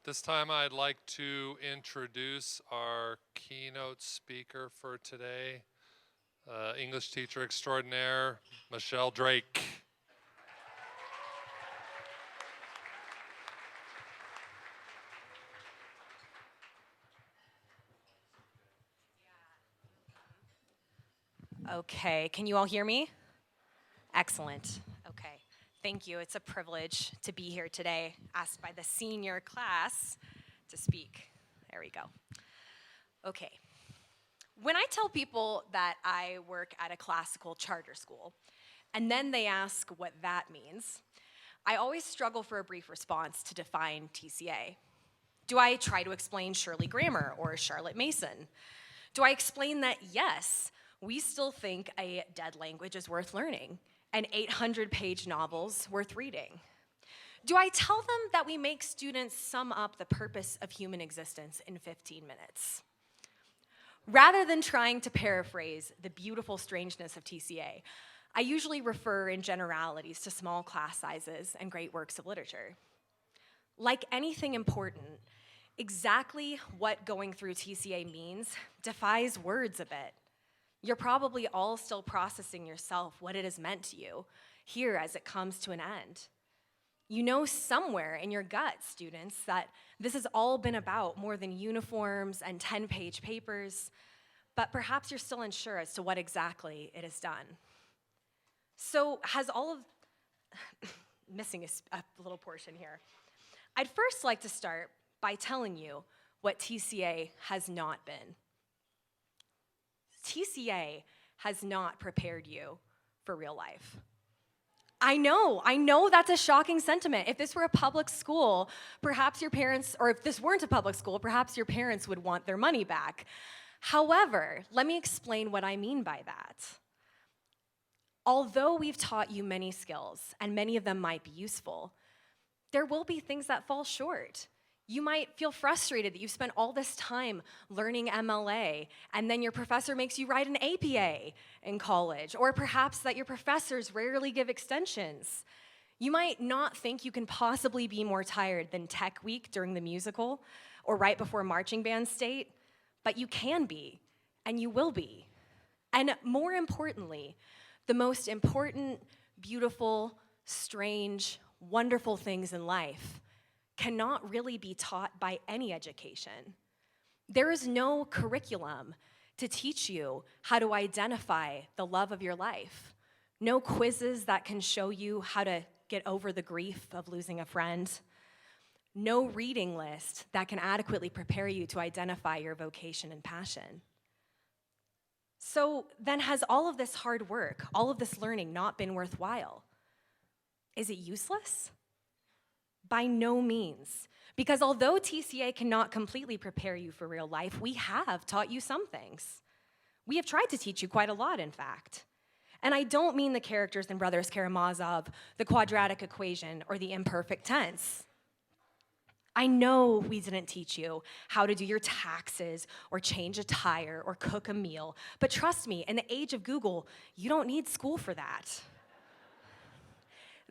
This time I'd like to introduce our keynote speaker for today, English teacher extraordinaire, Michelle Drake. Okay, can you all hear me? Excellent. Okay, thank you. It's a privilege to be here today, asked by the senior class to speak. There we go. Okay. When I tell people that I work at a classical charter school, and then they ask what that means, I always struggle for a brief response to define TCA. Do I try to explain Shirley Grammar or Charlotte Mason? Do I explain that, yes, we still think a dead language is worth learning and 800-page novels worth reading? Do I tell them that we make students sum up the purpose of human existence in 15 minutes? Rather than trying to paraphrase the beautiful strangeness of TCA, I usually refer in generalities to small class sizes and great works of literature. Like anything important, exactly what going through TCA means defies words a bit. You're probably all still processing yourself what it has meant to you here as it comes to an end. You know somewhere in your gut, students, that this has all been about more than uniforms and 10-page papers, but perhaps you're still unsure as to what exactly it has done. So has all of, missing a little portion here. I'd first like to start by telling you what TCA has not been. TCA has not prepared you for real life. I know that's a shocking sentiment. If this were a public school, perhaps your parents, or if this weren't a public school, perhaps your parents would want their money back. However, let me explain what I mean by that. Although we've taught you many skills, and many of them might be useful, there will be things that fall short. You might feel frustrated that you've spent all this time learning MLA, and then your professor makes you write an APA in college, or perhaps that your professors rarely give extensions. You might not think you can possibly be more tired than Tech Week during the musical, or right before marching band state, but you can be, and you will be. And more importantly, the most important, beautiful, strange, wonderful things in life cannot really be taught by any education. There is no curriculum to teach you how to identify the love of your life. No quizzes that can show you how to get over the grief of losing a friend. No reading list that can adequately prepare you to identify your vocation and passion. So then has all of this hard work, all of this learning not been worthwhile? Is it useless? By no means, because although TCA cannot completely prepare you for real life, we have taught you some things. We have tried to teach you quite a lot, in fact. And I don't mean the characters in Brothers Karamazov, the quadratic equation, or the imperfect tense. I know we didn't teach you how to do your taxes, or change a tire, or cook a meal, but trust me, in the age of Google, you don't need school for that.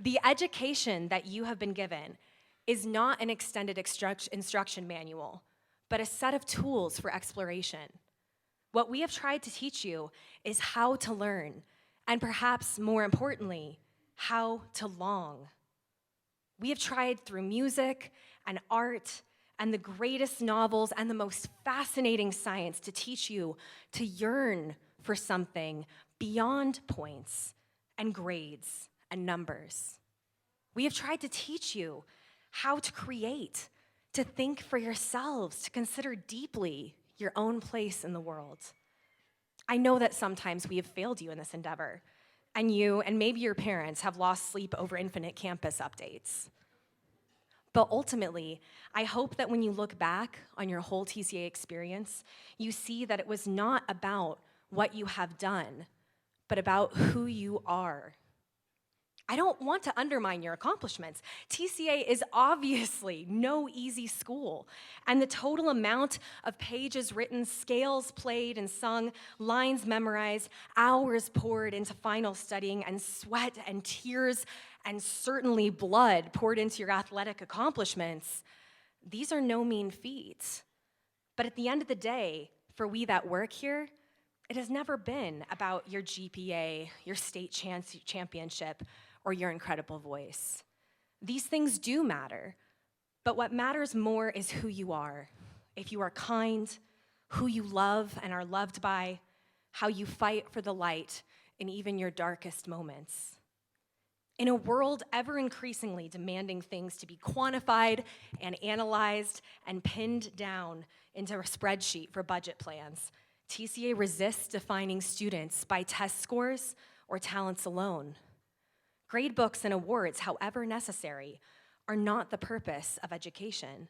The education that you have been given is not an extended instruction manual, but a set of tools for exploration. What we have tried to teach you is how to learn, and perhaps more importantly, how to long. We have tried through music and art and the greatest novels and the most fascinating science to teach you to yearn for something beyond points and grades and numbers. We have tried to teach you how to create, to think for yourselves, to consider deeply your own place in the world. I know that sometimes we have failed you in this endeavor, and you and maybe your parents have lost sleep over infinite campus updates. But ultimately, I hope that when you look back on your whole TCA experience, you see that it was not about what you have done, but about who you are. I don't want to undermine your accomplishments. TCA is obviously no easy school, and the total amount of pages written, scales played and sung, lines memorized, hours poured into final studying, and sweat and tears and certainly blood poured into your athletic accomplishments, These are no mean feats. But at the end of the day, for we that work here, it has never been about your GPA, your state championship, or your incredible voice. These things do matter, but what matters more is who you are. If you are kind, who you love and are loved by, how you fight for the light in even your darkest moments. In a world ever increasingly demanding things to be quantified and analyzed and pinned down into a spreadsheet for budget plans, TCA resists defining students by test scores or talents alone. Gradebooks and awards, however necessary, are not the purpose of education.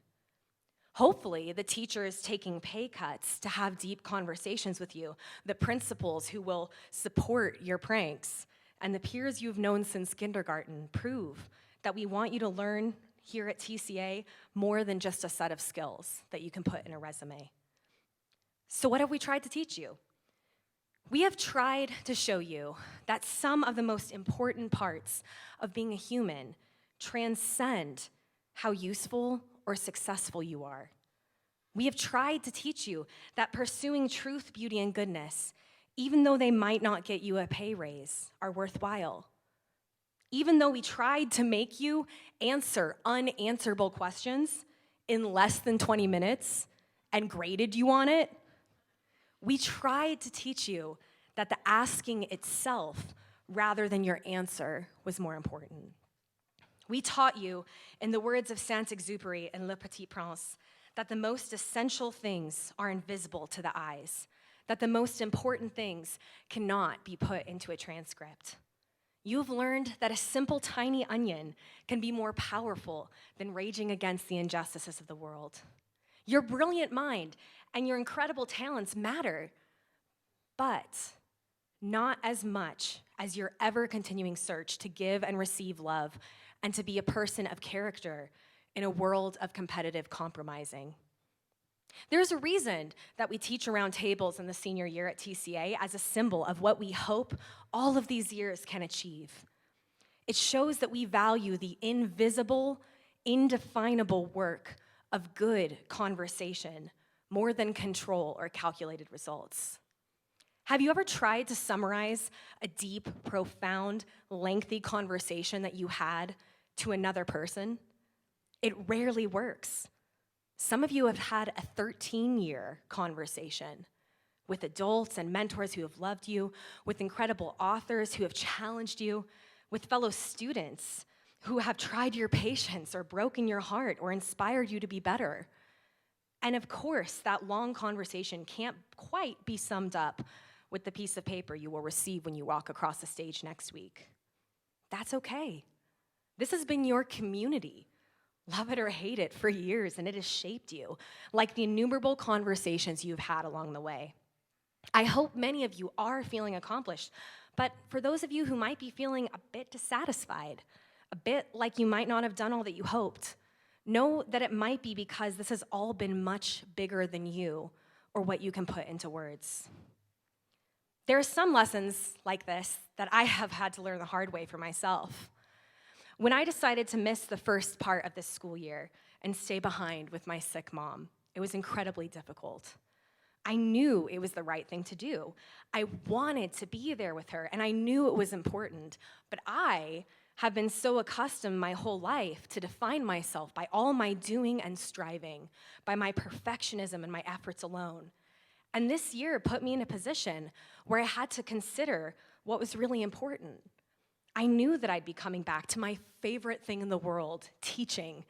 Hopefully, the teachers taking pay cuts to have deep conversations with you, the principals who will support your pranks, and the peers you've known since kindergarten prove that we want you to learn here at TCA more than just a set of skills that you can put in a resume. So what have we tried to teach you? We have tried to show you that some of the most important parts of being a human transcend how useful or successful you are. We have tried to teach you that pursuing truth, beauty, and goodness, even though they might not get you a pay raise, are worthwhile. Even though we tried to make you answer unanswerable questions in less than 20 minutes and graded you on it, we tried to teach you that the asking itself, rather than your answer, was more important. We taught you, in the words of Saint-Exupéry in Le Petit Prince, that the most essential things are invisible to the eyes, that the most important things cannot be put into a transcript. You've learned that a simple tiny onion can be more powerful than raging against the injustices of the world. Your brilliant mind and your incredible talents matter, but not as much as your ever-continuing search to give and receive love and to be a person of character in a world of competitive compromising. There's a reason that we teach around tables in the senior year at TCA as a symbol of what we hope all of these years can achieve. It shows that we value the invisible, indefinable work of good conversation more than control or calculated results. Have you ever tried to summarize a deep, profound, lengthy conversation that you had to another person? It rarely works. Some of you have had a 13-year conversation with adults and mentors who have loved you, with incredible authors who have challenged you, with fellow students who have tried your patience or broken your heart or inspired you to be better. And of course, that long conversation can't quite be summed up with the piece of paper you will receive when you walk across the stage next week. That's okay. This has been your community, love it or hate it, for years, and it has shaped you, like the innumerable conversations you've had along the way. I hope many of you are feeling accomplished, but for those of you who might be feeling a bit dissatisfied, a bit like you might not have done all that you hoped, know that it might be because this has all been much bigger than you or what you can put into words. There are some lessons like this that I have had to learn the hard way for myself. When I decided to miss the first part of this school year and stay behind with my sick mom, it was incredibly difficult. I knew it was the right thing to do. I wanted to be there with her, and I knew it was important, but I have been so accustomed my whole life to define myself by all my doing and striving, by my perfectionism and my efforts alone. And this year put me in a position where I had to consider what was really important. I knew that I'd be coming back to my favorite thing in the world, teaching,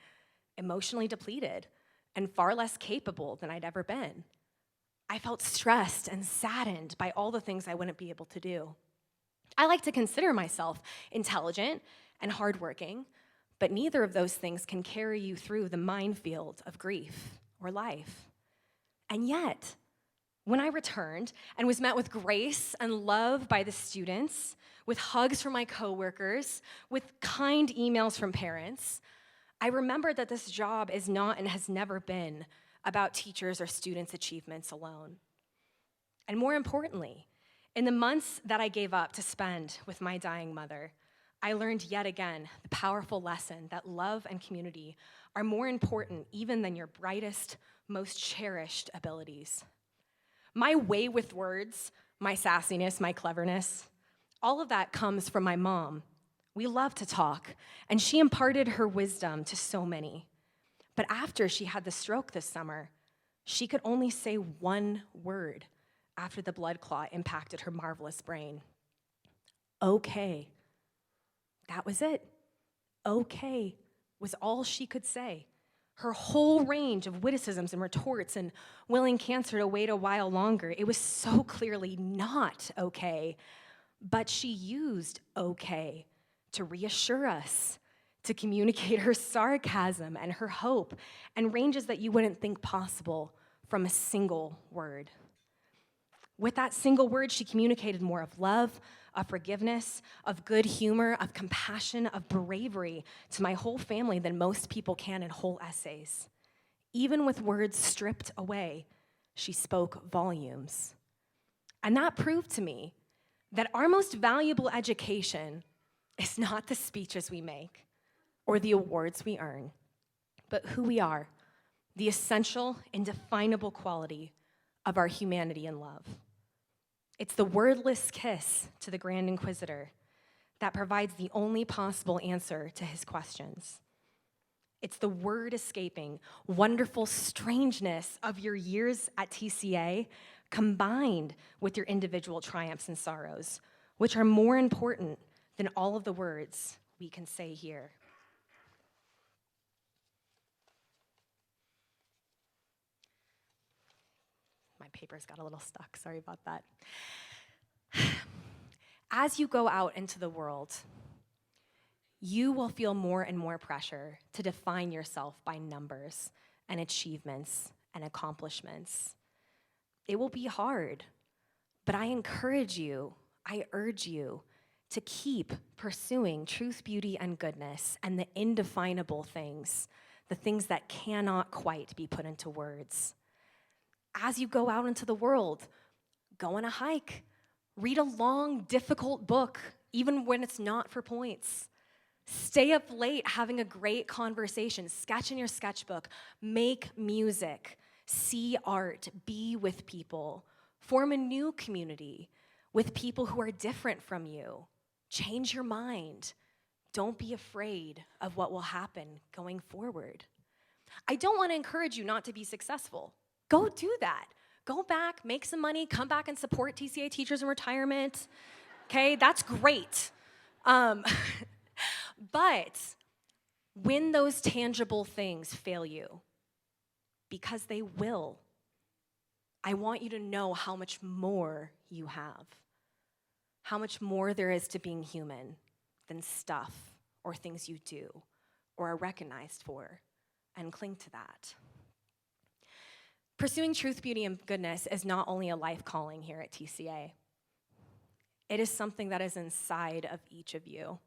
emotionally depleted and far less capable than I'd ever been. I felt stressed and saddened by all the things I wouldn't be able to do. I like to consider myself intelligent and hardworking, but neither of those things can carry you through the minefield of grief or life. And yet, when I returned and was met with grace and love by the students, with hugs from my coworkers, with kind emails from parents, I remembered that this job is not and has never been about teachers or students' achievements alone. And more importantly, in the months that I gave up to spend with my dying mother, I learned yet again the powerful lesson that love and community are more important even than your brightest, most cherished abilities. My way with words, my sassiness, my cleverness, all of that comes from my mom. We love to talk, and she imparted her wisdom to so many. But after she had the stroke this summer, she could only say one word after the blood clot impacted her marvelous brain. Okay. That was it. Okay was all she could say. Her whole range of witticisms and retorts and willing cancer to wait a while longer, it was so clearly not okay. But she used okay to reassure us, to communicate her sarcasm and her hope, and ranges that you wouldn't think possible from a single word. With that single word, she communicated more of love, of forgiveness, of good humor, of compassion, of bravery to my whole family than most people can in whole essays. Even with words stripped away, she spoke volumes. And that proved to me that our most valuable education is not the speeches we make or the awards we earn, but who we are, the essential, indefinable quality of our humanity and love. It's the wordless kiss to the Grand Inquisitor that provides the only possible answer to his questions. It's the word-escaping, wonderful strangeness of your years at TCA combined with your individual triumphs and sorrows, which are more important than all of the words we can say here. My papers got a little stuck, sorry about that. As you go out into the world, you will feel more and more pressure to define yourself by numbers and achievements and accomplishments. It will be hard, but I encourage you, I urge you to keep pursuing truth, beauty, and goodness and the indefinable things, the things that cannot quite be put into words. As you go out into the world, go on a hike, read a long, difficult book, even when it's not for points. Stay up late having a great conversation, sketch in your sketchbook, make music, see art, be with people, form a new community with people who are different from you. Change your mind. Don't be afraid of what will happen going forward. I don't want to encourage you not to be successful. Go do that. Go back, make some money, come back and support TCA teachers in retirement. Okay, that's great. But when those tangible things fail you, because they will, I want you to know how much more you have, how much more there is to being human than stuff or things you do or are recognized for, and cling to that. Pursuing truth, beauty, and goodness is not only a life calling here at TCA. It is something that is inside of each of you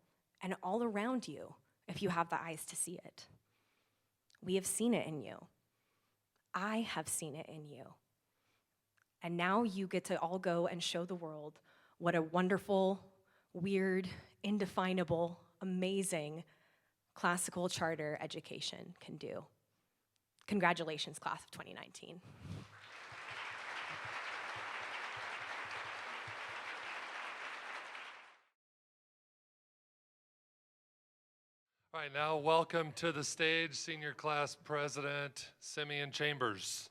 and all around you if you have the eyes to see it. We have seen it in you. I have seen it in you. And now you get to all go and show the world what a wonderful, weird, indefinable, amazing classical charter education can do. Congratulations, class of 2019. All right, now welcome to the stage Senior Class President Simeon Chambers.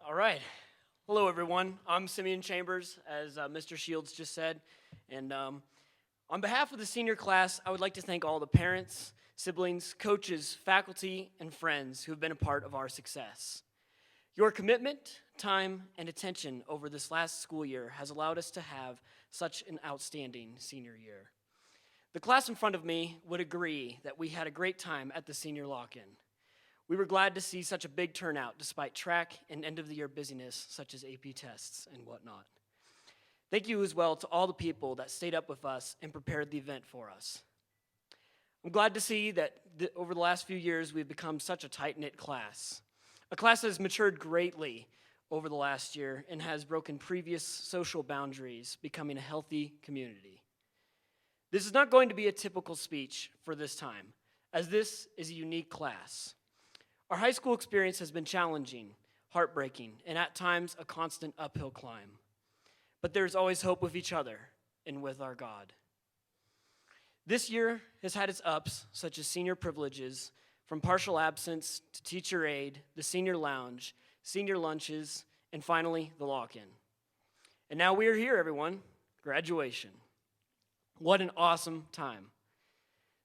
All right. Hello, everyone. I'm Simeon Chambers, as Mr. Shields just said. And on behalf of the senior class, I would like to thank all the parents, siblings, coaches, faculty, and friends who have been a part of our success. Your commitment, time, and attention over this last school year has allowed us to have such an outstanding senior year. The class in front of me would agree that we had a great time at the senior lock-in. We were glad to see such a big turnout despite track and end-of-the-year busyness such as AP tests and whatnot. Thank you as well to all the people that stayed up with us and prepared the event for us. I'm glad to see that over the last few years, we've become such a tight-knit class. A class that has matured greatly over the last year and has broken previous social boundaries, becoming a healthy community. This is not going to be a typical speech for this time, as this is a unique class. Our high school experience has been challenging, heartbreaking, and at times a constant uphill climb. But there's always hope with each other and with our God. This year has had its ups, such as senior privileges, from partial absence to teacher aid, the senior lounge, senior lunches, and finally, the lock-in. And now we are here, everyone, graduation. What an awesome time.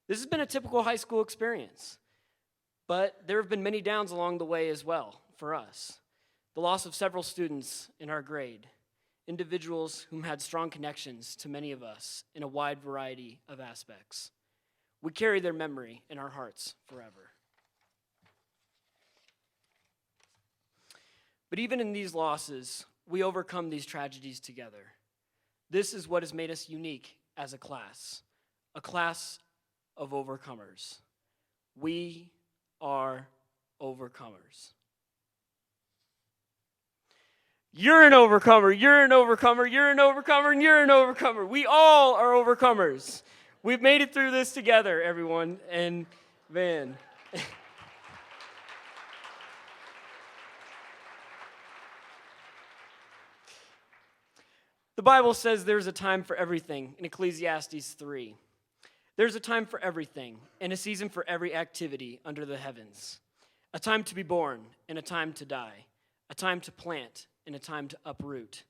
This has been a typical high school experience, but there have been many downs along the way as well for us. The loss of several students in our grade, individuals whom had strong connections to many of us in a wide variety of aspects. We carry their memory in our hearts forever. But even in these losses, we overcome these tragedies together. This is what has made us unique as a class of overcomers. We are overcomers. You're an overcomer, you're an overcomer, you're an overcomer, and you're an overcomer. We all are overcomers. We've made it through this together, everyone, and man. The Bible says there's a time for everything in Ecclesiastes 3. There's a time for everything and a season for every activity under the heavens. A time to be born and a time to die. A time to plant and a time to uproot,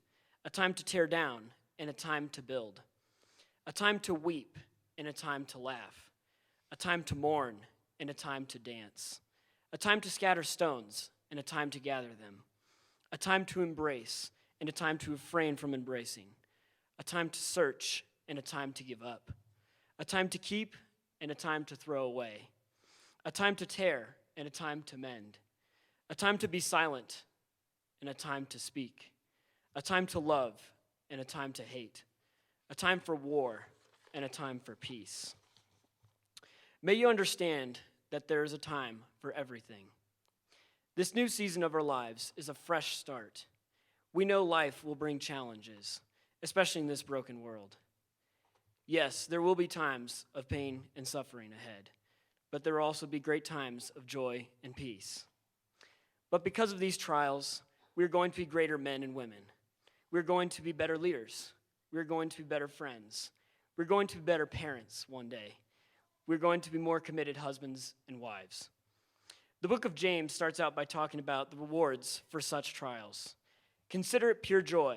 a time to tear down and a time to build, a time to weep and a time to laugh, a time to mourn and a time to dance, a time to scatter stones and a time to gather them, a time to embrace and a time to refrain from embracing, a time to search and a time to give up, a time to keep and a time to throw away, a time to tear and a time to mend, a time to be silent and a time to speak, a time to love and a time to hate, a time for war and a time for peace. May you understand that there is a time for everything. This new season of our lives is a fresh start. We know life will bring challenges, especially in this broken world. Yes, there will be times of pain and suffering ahead, but there will also be great times of joy and peace. But because of these trials, we're going to be greater men and women. We're going to be better leaders. We're going to be better friends. We're going to be better parents one day. We're going to be more committed husbands and wives. The book of James starts out by talking about the rewards for such trials. Consider it pure joy,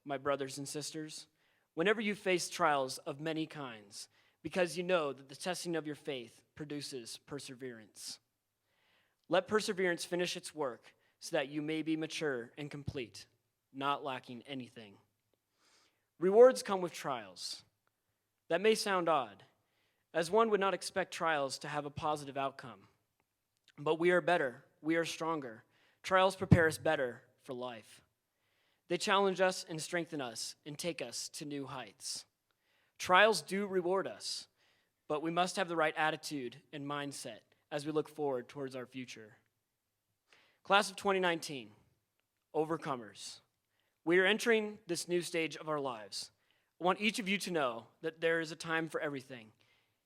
my brothers and sisters, whenever you face trials of many kinds, because you know that the testing of your faith produces perseverance. Let perseverance finish its work, so that you may be mature and complete, not lacking anything. Rewards come with trials. That may sound odd, as one would not expect trials to have a positive outcome. But we are better, we are stronger. Trials prepare us better for life. They challenge us and strengthen us and take us to new heights. Trials do reward us, but we must have the right attitude and mindset as we look forward towards our future. Class of 2019, overcomers. We are entering this new stage of our lives. I want each of you to know that there is a time for everything.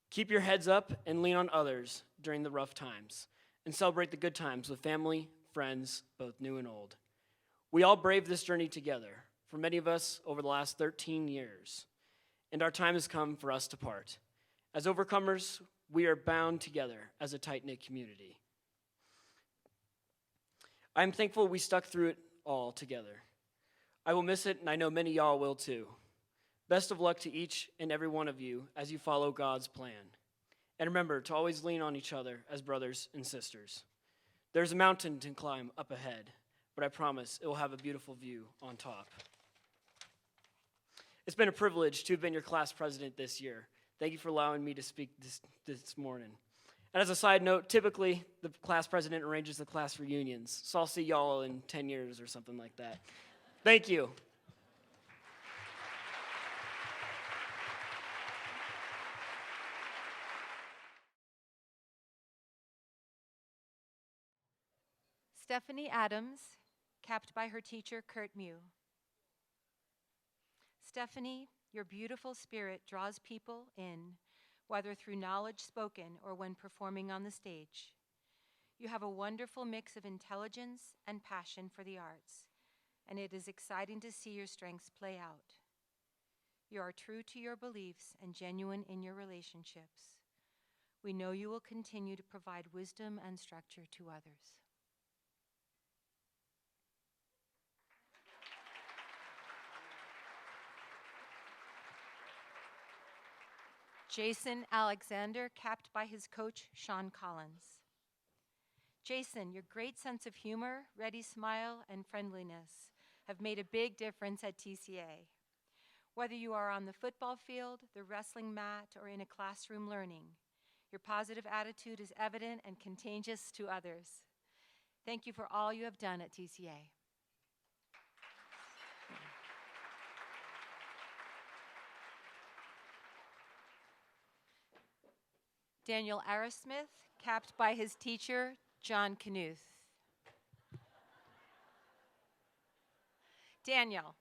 Keep your heads up and lean on others during the rough times, and celebrate the good times with family, friends, both new and old. We all braved this journey together, for many of us over the last 13 years, and our time has come for us to part. As overcomers, we are bound together as a tight-knit community. I'm thankful we stuck through it all together. I will miss it, and I know many of y'all will too. Best of luck to each and every one of you as you follow God's plan. And remember to always lean on each other as brothers and sisters. There's a mountain to climb up ahead, but I promise it will have a beautiful view on top. It's been a privilege to have been your class president this year. Thank you for allowing me to speak this morning. And as a side note, typically the class president arranges the class reunions, so I'll see y'all in 10 years or something like that. Thank you. Stephanie Adams, capped by her teacher, Kurt Mew. Stephanie, your beautiful spirit draws people in, whether through knowledge spoken or when performing on the stage. You have a wonderful mix of intelligence and passion for the arts, and it is exciting to see your strengths play out. You are true to your beliefs and genuine in your relationships. We know you will continue to provide wisdom and structure to others. Jason Alexander, capped by his coach, Sean Collins. Jason, your great sense of humor, ready smile, and friendliness have made a big difference at TCA. Whether you are on the football field, the wrestling mat, or in a classroom learning, your positive attitude is evident and contagious to others. Thank you for all you have done at TCA. Daniel Arrowsmith, capped by his teacher, John Knuth. Daniel,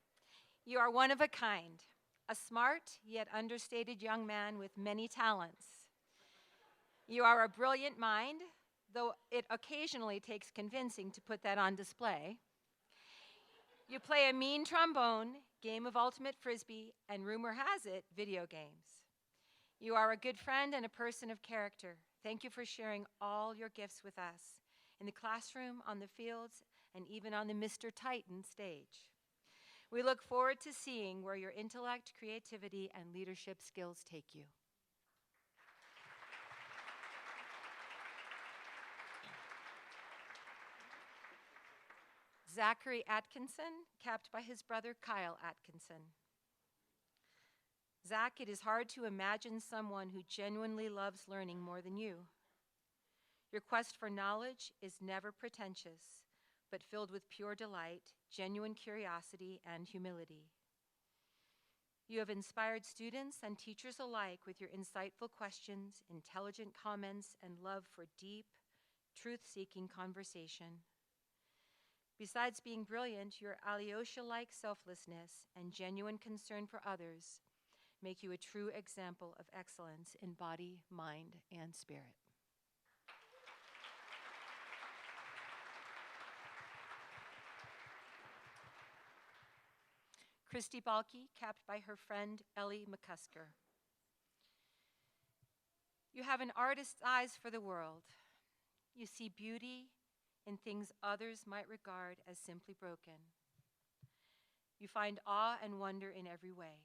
you are one of a kind, a smart yet understated young man with many talents. You are a brilliant mind, though it occasionally takes convincing to put that on display. You play a mean trombone, game of ultimate frisbee, and rumor has it, video games. You are a good friend and a person of character. Thank you for sharing all your gifts with us in the classroom, on the fields, and even on the Mr. Titan stage. We look forward to seeing where your intellect, creativity, and leadership skills take you. Zachary Atkinson, capped by his brother Kyle Atkinson. Zach, it is hard to imagine someone who genuinely loves learning more than you. Your quest for knowledge is never pretentious, but filled with pure delight, genuine curiosity, and humility. You have inspired students and teachers alike with your insightful questions, intelligent comments, and love for deep, truth-seeking conversation. Besides being brilliant, your Alyosha-like selflessness and genuine concern for others make you a true example of excellence in body, mind, and spirit. Christy Balke, capped by her friend Ellie McCusker. You have an artist's eyes for the world. You see beauty in things others might regard as simply broken. You find awe and wonder in every way.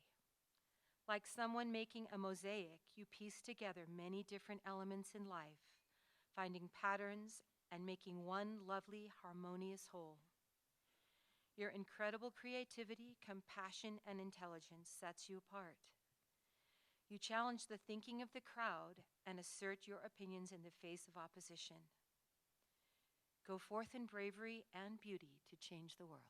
Like someone making a mosaic, you piece together many different elements in life, finding patterns and making one lovely, harmonious whole. Your incredible creativity, compassion, and intelligence sets you apart. You challenge the thinking of the crowd and assert your opinions in the face of opposition. Go forth in bravery and beauty to change the world.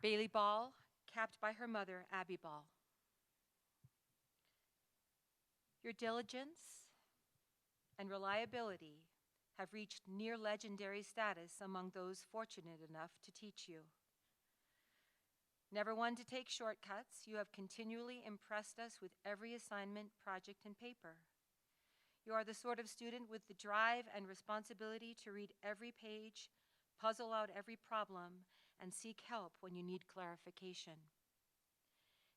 Bailey Ball, capped by her mother, Abby Ball. Your diligence and reliability have reached near legendary status among those fortunate enough to teach you. Never one to take shortcuts, you have continually impressed us with every assignment, project, and paper. You are the sort of student with the drive and responsibility to read every page, puzzle out every problem, and seek help when you need clarification.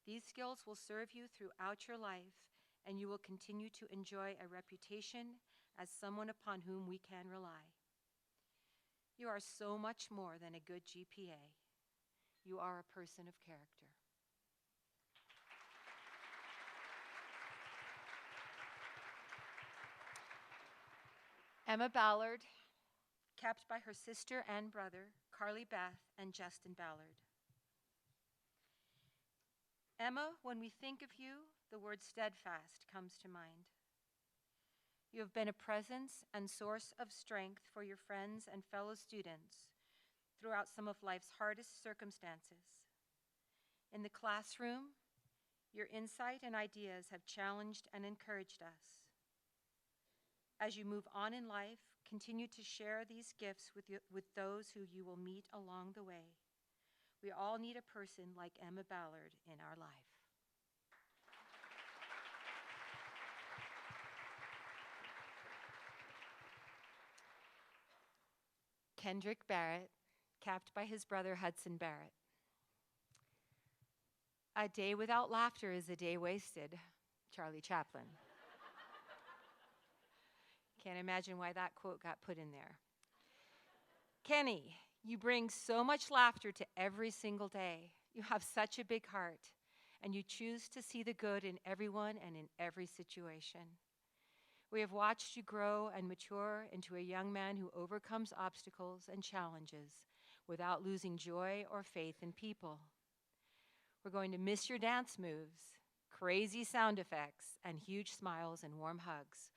These skills will serve you throughout your life, and you will continue to enjoy a reputation as someone upon whom we can rely. You are so much more than a good GPA. You are a person of character. Emma Ballard, capped by her sister and brother, Carly Beth and Justin Ballard. Emma, when we think of you, the word steadfast comes to mind. You have been a presence and source of strength for your friends and fellow students throughout some of life's hardest circumstances. In the classroom, Your insight and ideas have challenged and encouraged us. As you move on in life, continue to share these gifts with those who you will meet along the way. We all need a person like Emma Ballard in our life. Kendrick Barrett, capped by his brother Hudson Barrett. A day without laughter is a day wasted. Charlie Chaplin. Can't imagine why that quote got put in there. Kenny, you bring so much laughter to every single day. You have such a big heart, and you choose to see the good in everyone and in every situation. We have watched you grow and mature into a young man who overcomes obstacles and challenges without losing joy or faith in people. We're going to miss your dance moves, crazy sound effects, and huge smiles and warm hugs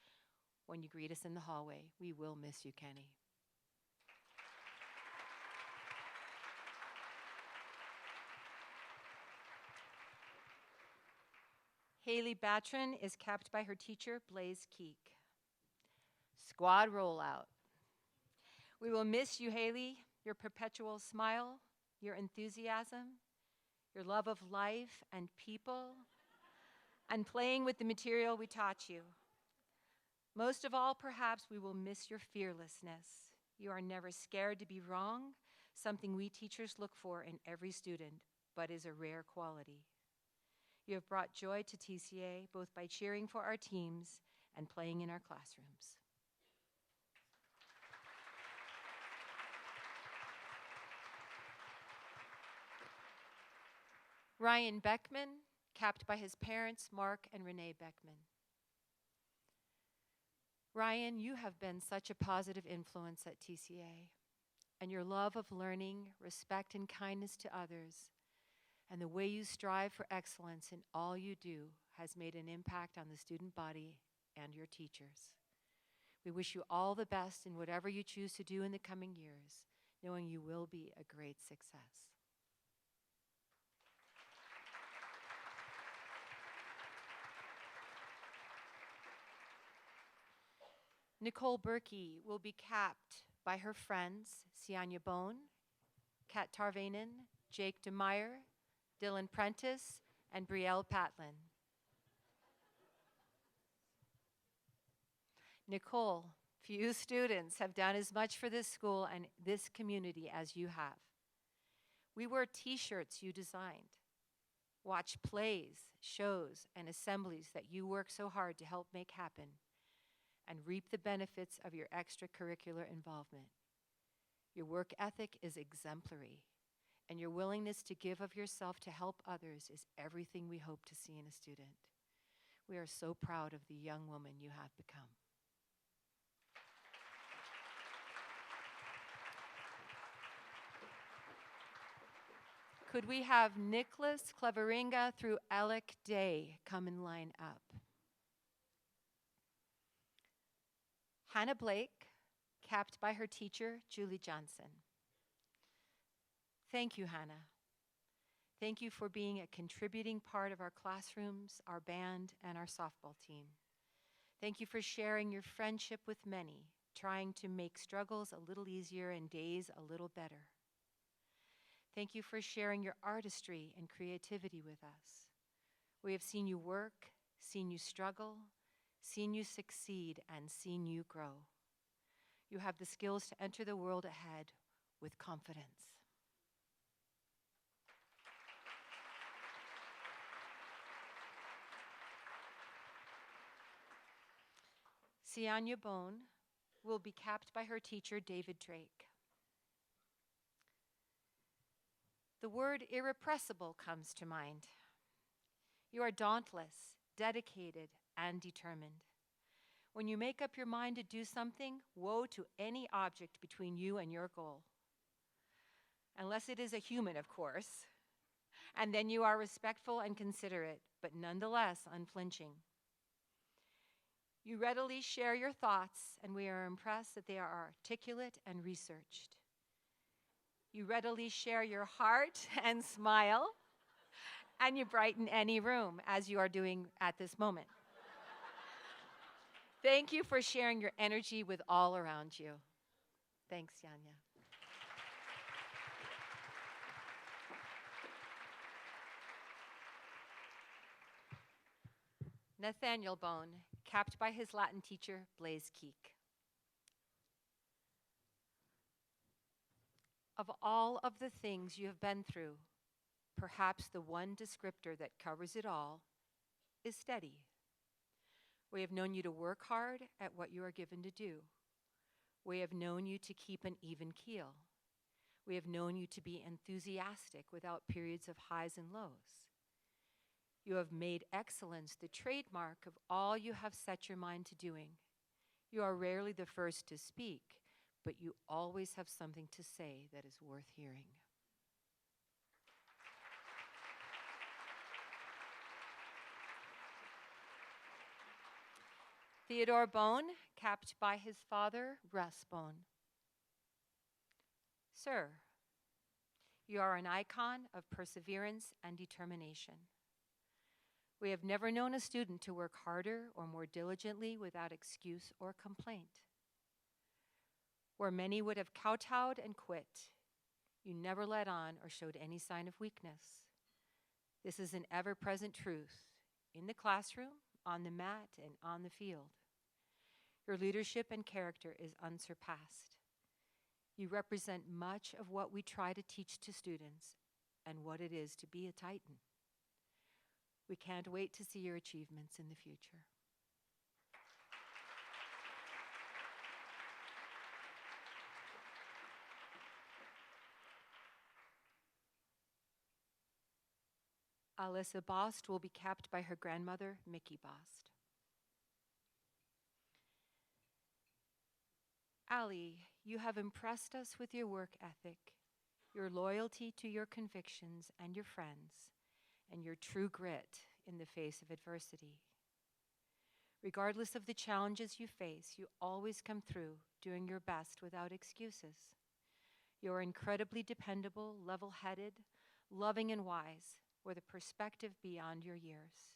when you greet us in the hallway. We will miss you, Kenny. Haley Batron is capped by her teacher, Blaze Keek. Squad rollout. We will miss you, Haley, your perpetual smile, your enthusiasm, your love of life and people, and playing with the material we taught you. Most of all, perhaps, we will miss your fearlessness. You are never scared to be wrong, something we teachers look for in every student, but is a rare quality. You have brought joy to TCA, both by cheering for our teams and playing in our classrooms. Ryan Beckman, capped by his parents, Mark and Renee Beckman. Ryan, you have been such a positive influence at TCA, and your love of learning, respect, and kindness to others, and the way you strive for excellence in all you do has made an impact on the student body and your teachers. We wish you all the best in whatever you choose to do in the coming years, knowing you will be a great success. Nicole Berkey will be capped by her friends, Sianya Bone, Kat Tarvainen, Jake DeMeyer, Dylan Prentice, and Brielle Patlin. Nicole, few students have done as much for this school and this community as you have. We wear t-shirts you designed, watch plays, shows, and assemblies that you work so hard to help make happen, and reap the benefits of your extracurricular involvement. Your work ethic is exemplary, and your willingness to give of yourself to help others is everything we hope to see in a student. We are so proud of the young woman you have become. Could we have Nicholas Cleveringa through Alec Day come and line up? Hannah Blake, capped by her teacher, Julie Johnson. Thank you, Hannah. Thank you for being a contributing part of our classrooms, our band, and our softball team. Thank you for sharing your friendship with many, trying to make struggles a little easier and days a little better. Thank you for sharing your artistry and creativity with us. We have seen you work, seen you struggle, seen you succeed, and seen you grow. You have the skills to enter the world ahead with confidence. Sianya Bone will be capped by her teacher, David Drake. The word irrepressible comes to mind. You are dauntless, dedicated, and determined. When you make up your mind to do something, woe to any object between you and your goal. Unless it is a human, of course. And then you are respectful and considerate, but nonetheless unflinching. You readily share your thoughts, and we are impressed that they are articulate and researched. You readily share your heart and smile, And you brighten any room, as you are doing at this moment. Thank you for sharing your energy with all around you. Thanks, Yanya. Nathaniel Bone, capped by his Latin teacher, Blaise Keek. Of all of the things you have been through, perhaps the one descriptor that covers it all is steady. We have known you to work hard at what you are given to do. We have known you to keep an even keel. We have known you to be enthusiastic without periods of highs and lows. You have made excellence the trademark of all you have set your mind to doing. You are rarely the first to speak, but you always have something to say that is worth hearing. Theodore Bone, capped by his father, Russ Bone. Sir, you are an icon of perseverance and determination. We have never known a student to work harder or more diligently without excuse or complaint. Where many would have kowtowed and quit, you never let on or showed any sign of weakness. This is an ever-present truth in the classroom, on the mat, and on the field. Your leadership and character is unsurpassed. You represent much of what we try to teach to students and what it is to be a Titan. We can't wait to see your achievements in the future. Alyssa Bost will be capped by her grandmother, Mickey Bost. Allie, you have impressed us with your work ethic, your loyalty to your convictions and your friends, and your true grit in the face of adversity. Regardless of the challenges you face, you always come through, doing your best without excuses. You are incredibly dependable, level-headed, loving and wise, with a perspective beyond your years.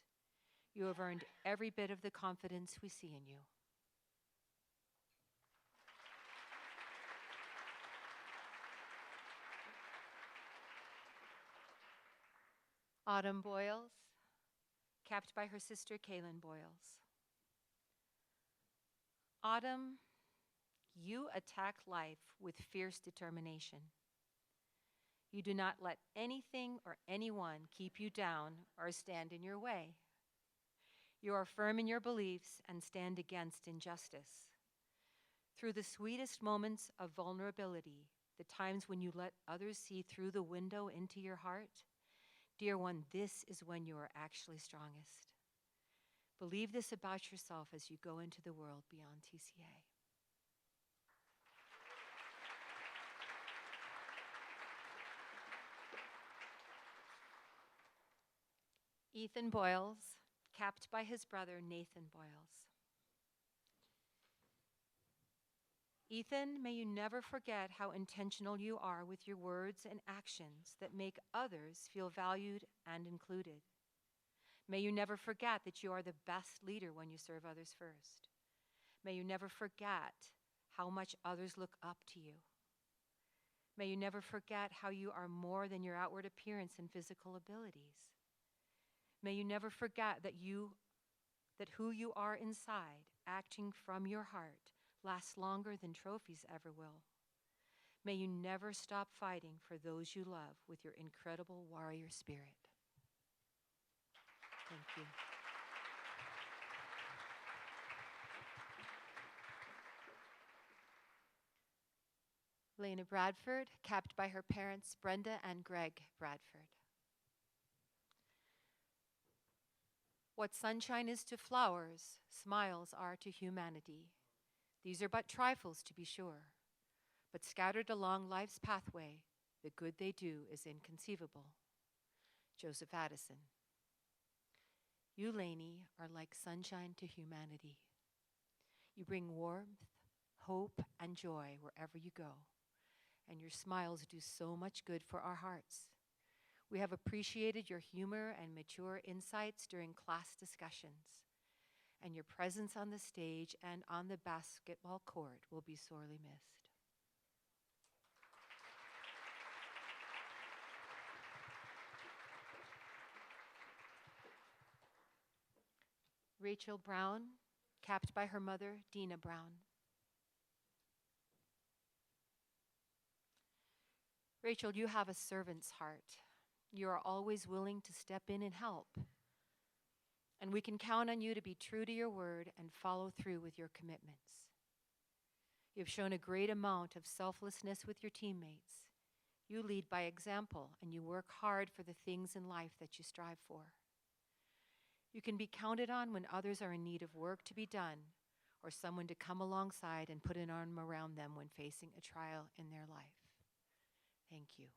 You have earned every bit of the confidence we see in you. Autumn Boyles, capped by her sister Kaylin Boyles. Autumn, you attack life with fierce determination. You do not let anything or anyone keep you down or stand in your way. You are firm in your beliefs and stand against injustice. Through the sweetest moments of vulnerability, the times when you let others see through the window into your heart, dear one, this is when you are actually strongest. Believe this about yourself as you go into the world beyond TCA. Ethan Boyles, capped by his brother Nathan Boyles. Ethan, may you never forget how intentional you are with your words and actions that make others feel valued and included. May you never forget that you are the best leader when you serve others first. May you never forget how much others look up to you. May you never forget how you are more than your outward appearance and physical abilities. May you never forget that who you are inside, acting from your heart, lasts longer than trophies ever will. May you never stop fighting for those you love with your incredible warrior spirit. Thank you. Lena Bradford, capped by her parents, Brenda and Greg Bradford. What sunshine is to flowers, smiles are to humanity. These are but trifles, to be sure, but scattered along life's pathway, the good they do is inconceivable. Joseph Addison. You, Lainey, are like sunshine to humanity. You bring warmth, hope, and joy wherever you go, and your smiles do so much good for our hearts. We have appreciated your humor and mature insights during class discussions, and your presence on the stage and on the basketball court will be sorely missed. Rachel Brown, capped by her mother, Dina Brown. Rachel, you have a servant's heart. You are always willing to step in and help. And we can count on you to be true to your word and follow through with your commitments. You've shown a great amount of selflessness with your teammates. You lead by example, and you work hard for the things in life that you strive for. You can be counted on when others are in need of work to be done, or someone to come alongside and put an arm around them when facing a trial in their life. Thank you.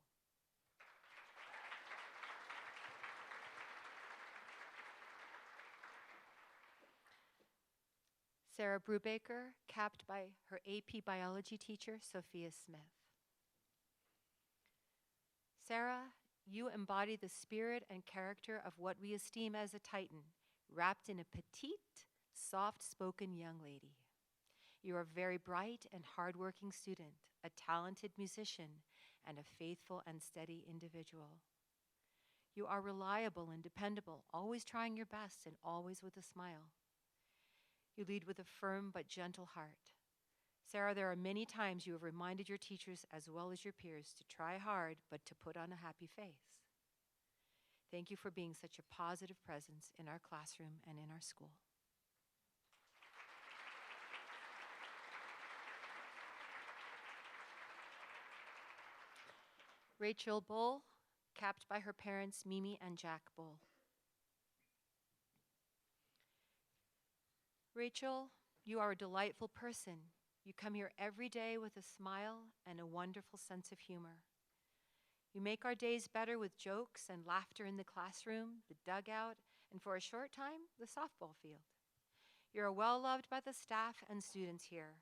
Sarah Brubaker, capped by her AP biology teacher, Sophia Smith. Sarah, you embody the spirit and character of what we esteem as a Titan, wrapped in a petite, soft-spoken young lady. You are a very bright and hardworking student, a talented musician, and a faithful and steady individual. You are reliable and dependable, always trying your best and always with a smile. You lead with a firm but gentle heart. Sarah, there are many times you have reminded your teachers as well as your peers to try hard but to put on a happy face. Thank you for being such a positive presence in our classroom and in our school. Rachel Bull, capped by her parents, Mimi and Jack Bull. Rachel, you are a delightful person. You come here every day with a smile and a wonderful sense of humor. You make our days better with jokes and laughter in the classroom, the dugout, and for a short time, the softball field. You're well loved by the staff and students here.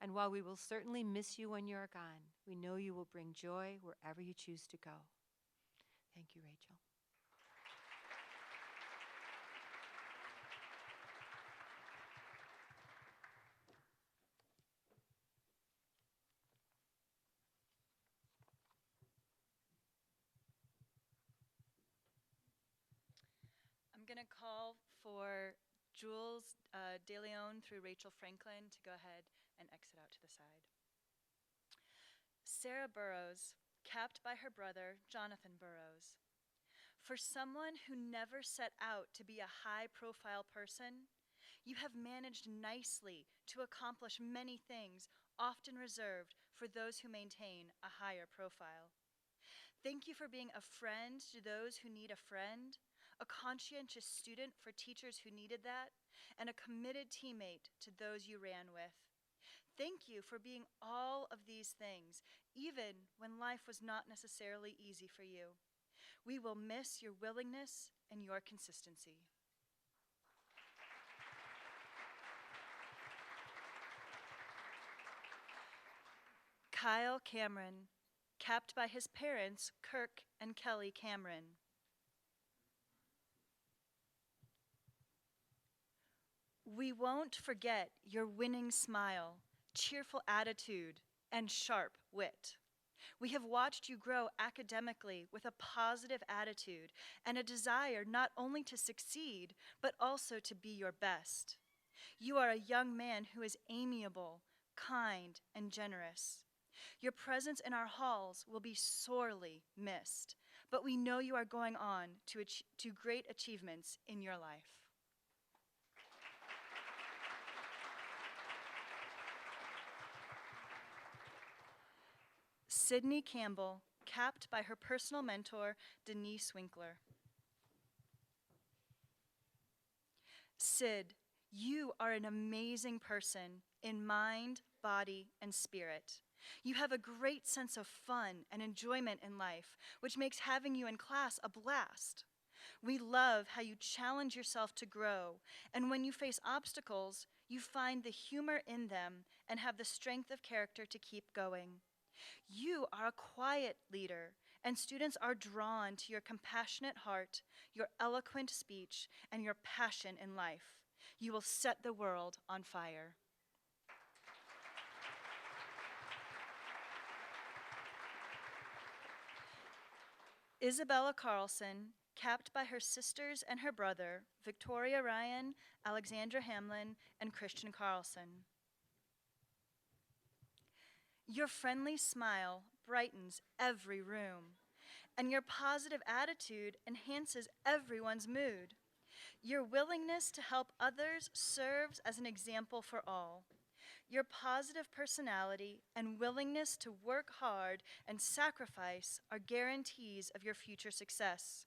And while we will certainly miss you when you're gone, we know you will bring joy wherever you choose to go. Thank you, Rachel. I'm going to call for Jules De Leon through Rachel Franklin to go ahead and exit out to the side. Sarah Burrows, capped by her brother, Jonathan Burrows. For someone who never set out to be a high-profile person, you have managed nicely to accomplish many things often reserved for those who maintain a higher profile. Thank you for being a friend to those who need a friend, a conscientious student for teachers who needed that, and a committed teammate to those you ran with. Thank you for being all of these things, even when life was not necessarily easy for you. We will miss your willingness and your consistency. Kyle Cameron, capped by his parents, Kirk and Kelly Cameron. We won't forget your winning smile, cheerful attitude, and sharp wit. We have watched you grow academically with a positive attitude and a desire not only to succeed, but also to be your best. You are a young man who is amiable, kind, and generous. Your presence in our halls will be sorely missed, but we know you are going on to great achievements in your life. Sydney Campbell, capped by her personal mentor, Denise Winkler. Sid, you are an amazing person in mind, body, and spirit. You have a great sense of fun and enjoyment in life, which makes having you in class a blast. We love how you challenge yourself to grow, and when you face obstacles, you find the humor in them and have the strength of character to keep going. You are a quiet leader and students are drawn to your compassionate heart, your eloquent speech, and your passion in life. You will set the world on fire. Isabella Carlson, capped by her sisters and her brother, Victoria Ryan, Alexandra Hamlin, and Christian Carlson. Your friendly smile brightens every room, and your positive attitude enhances everyone's mood. Your willingness to help others serves as an example for all. Your positive personality and willingness to work hard and sacrifice are guarantees of your future success.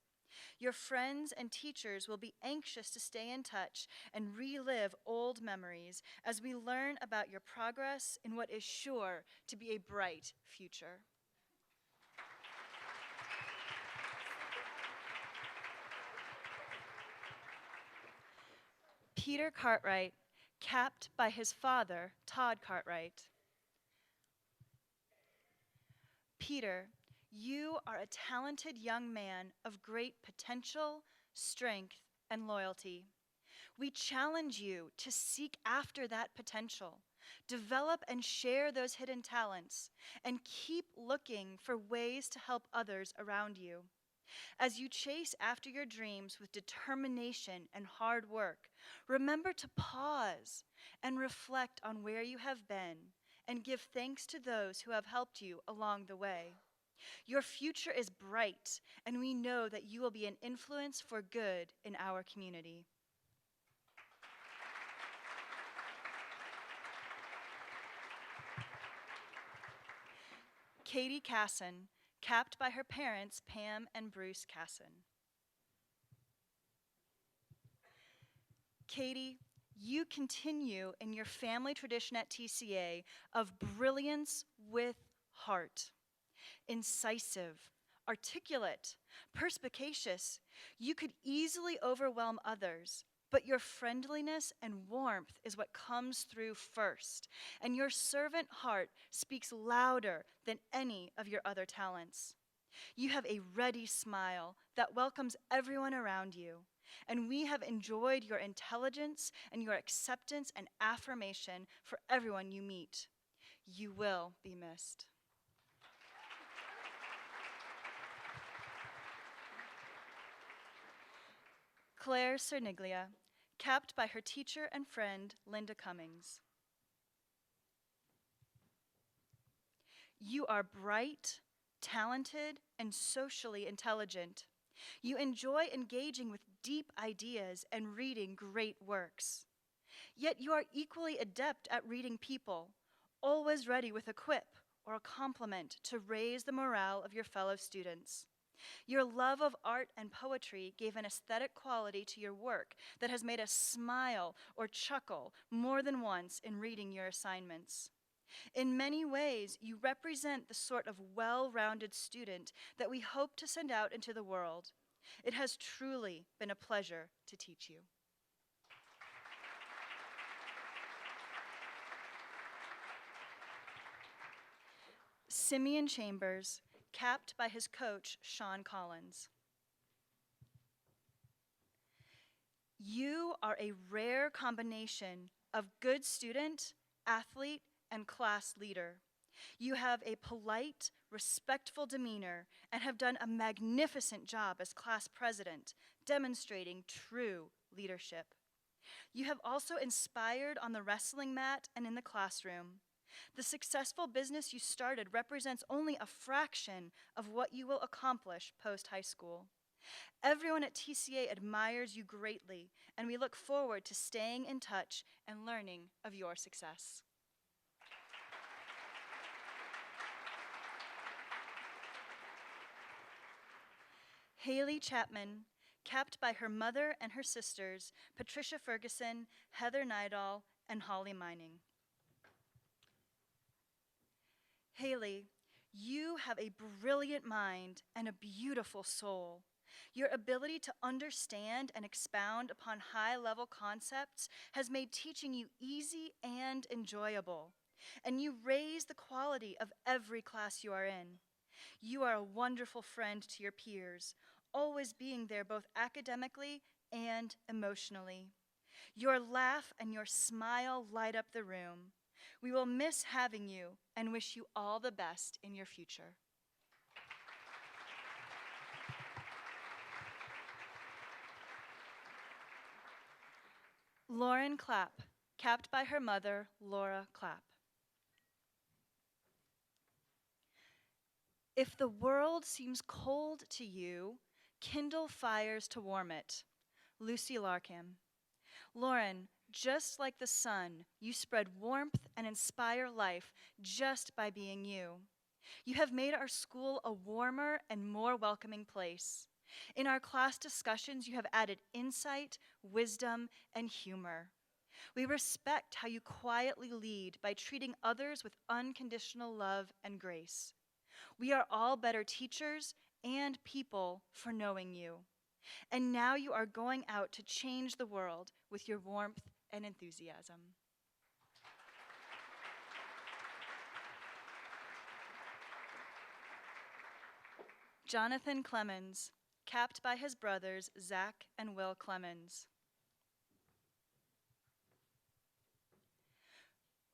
Your friends and teachers will be anxious to stay in touch and relive old memories as we learn about your progress in what is sure to be a bright future. Peter Cartwright, capped by his father, Todd Cartwright. Peter, you are a talented young man of great potential, strength, and loyalty. We challenge you to seek after that potential, develop and share those hidden talents, and keep looking for ways to help others around you. As you chase after your dreams with determination and hard work, remember to pause and reflect on where you have been and give thanks to those who have helped you along the way. Your future is bright, and we know that you will be an influence for good in our community. Katie Casson, capped by her parents, Pam and Bruce Casson. Katie, you continue in your family tradition at TCA of brilliance with heart. Incisive, articulate, perspicacious, you could easily overwhelm others, but your friendliness and warmth is what comes through first, and your servant heart speaks louder than any of your other talents. You have a ready smile that welcomes everyone around you, and we have enjoyed your intelligence and your acceptance and affirmation for everyone you meet. You will be missed. Claire Cerniglia, capped by her teacher and friend, Linda Cummings. You are bright, talented, and socially intelligent. You enjoy engaging with deep ideas and reading great works. Yet you are equally adept at reading people, always ready with a quip or a compliment to raise the morale of your fellow students. Your love of art and poetry gave an aesthetic quality to your work that has made us smile or chuckle more than once in reading your assignments. In many ways, you represent the sort of well-rounded student that we hope to send out into the world. It has truly been a pleasure to teach you. Simeon Chambers, capped by his coach, Sean Collins. You are a rare combination of good student, athlete, and class leader. You have a polite, respectful demeanor and have done a magnificent job as class president, demonstrating true leadership. You have also inspired on the wrestling mat and in the classroom. The successful business you started represents only a fraction of what you will accomplish post-high school. Everyone at TCA admires you greatly, and we look forward to staying in touch and learning of your success. Haley Chapman, capped by her mother and her sisters, Patricia Ferguson, Heather Nydall, and Holly Mining. Haley, you have a brilliant mind and a beautiful soul. Your ability to understand and expound upon high-level concepts has made teaching you easy and enjoyable, and you raise the quality of every class you are in. You are a wonderful friend to your peers, always being there both academically and emotionally. Your laugh and your smile light up the room. We will miss having you and wish you all the best in your future. Lauren Clapp, capped by her mother, Laura Clapp. If the world seems cold to you, kindle fires to warm it. Lucy Larkham. Lauren, just like the sun, you spread warmth and inspire life just by being you. You have made our school a warmer and more welcoming place. In our class discussions, you have added insight, wisdom, and humor. We respect how you quietly lead by treating others with unconditional love and grace. We are all better teachers and people for knowing you. And now you are going out to change the world with your warmth and enthusiasm. Jonathan Clemens, capped by his brothers, Zach and Will Clemens.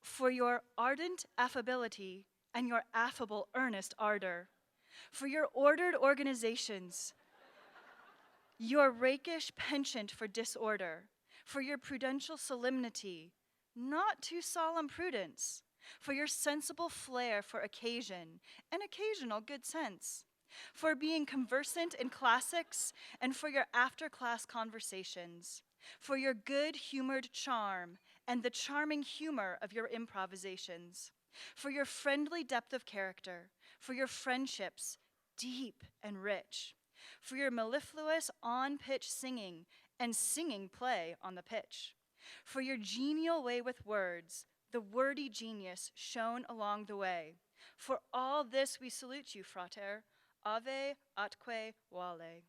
For your ardent affability and your affable, earnest ardor, for your ordered organizations, your rakish penchant for disorder, for your prudential solemnity, not too solemn prudence, for your sensible flair for occasion and occasional good sense, for being conversant in classics and for your after-class conversations, for your good-humored charm and the charming humor of your improvisations, for your friendly depth of character, for your friendships, deep and rich, for your mellifluous on-pitch singing and singing play on the pitch, for your genial way with words, the wordy genius shown along the way. For all this we salute you, frater. Ave atque vale.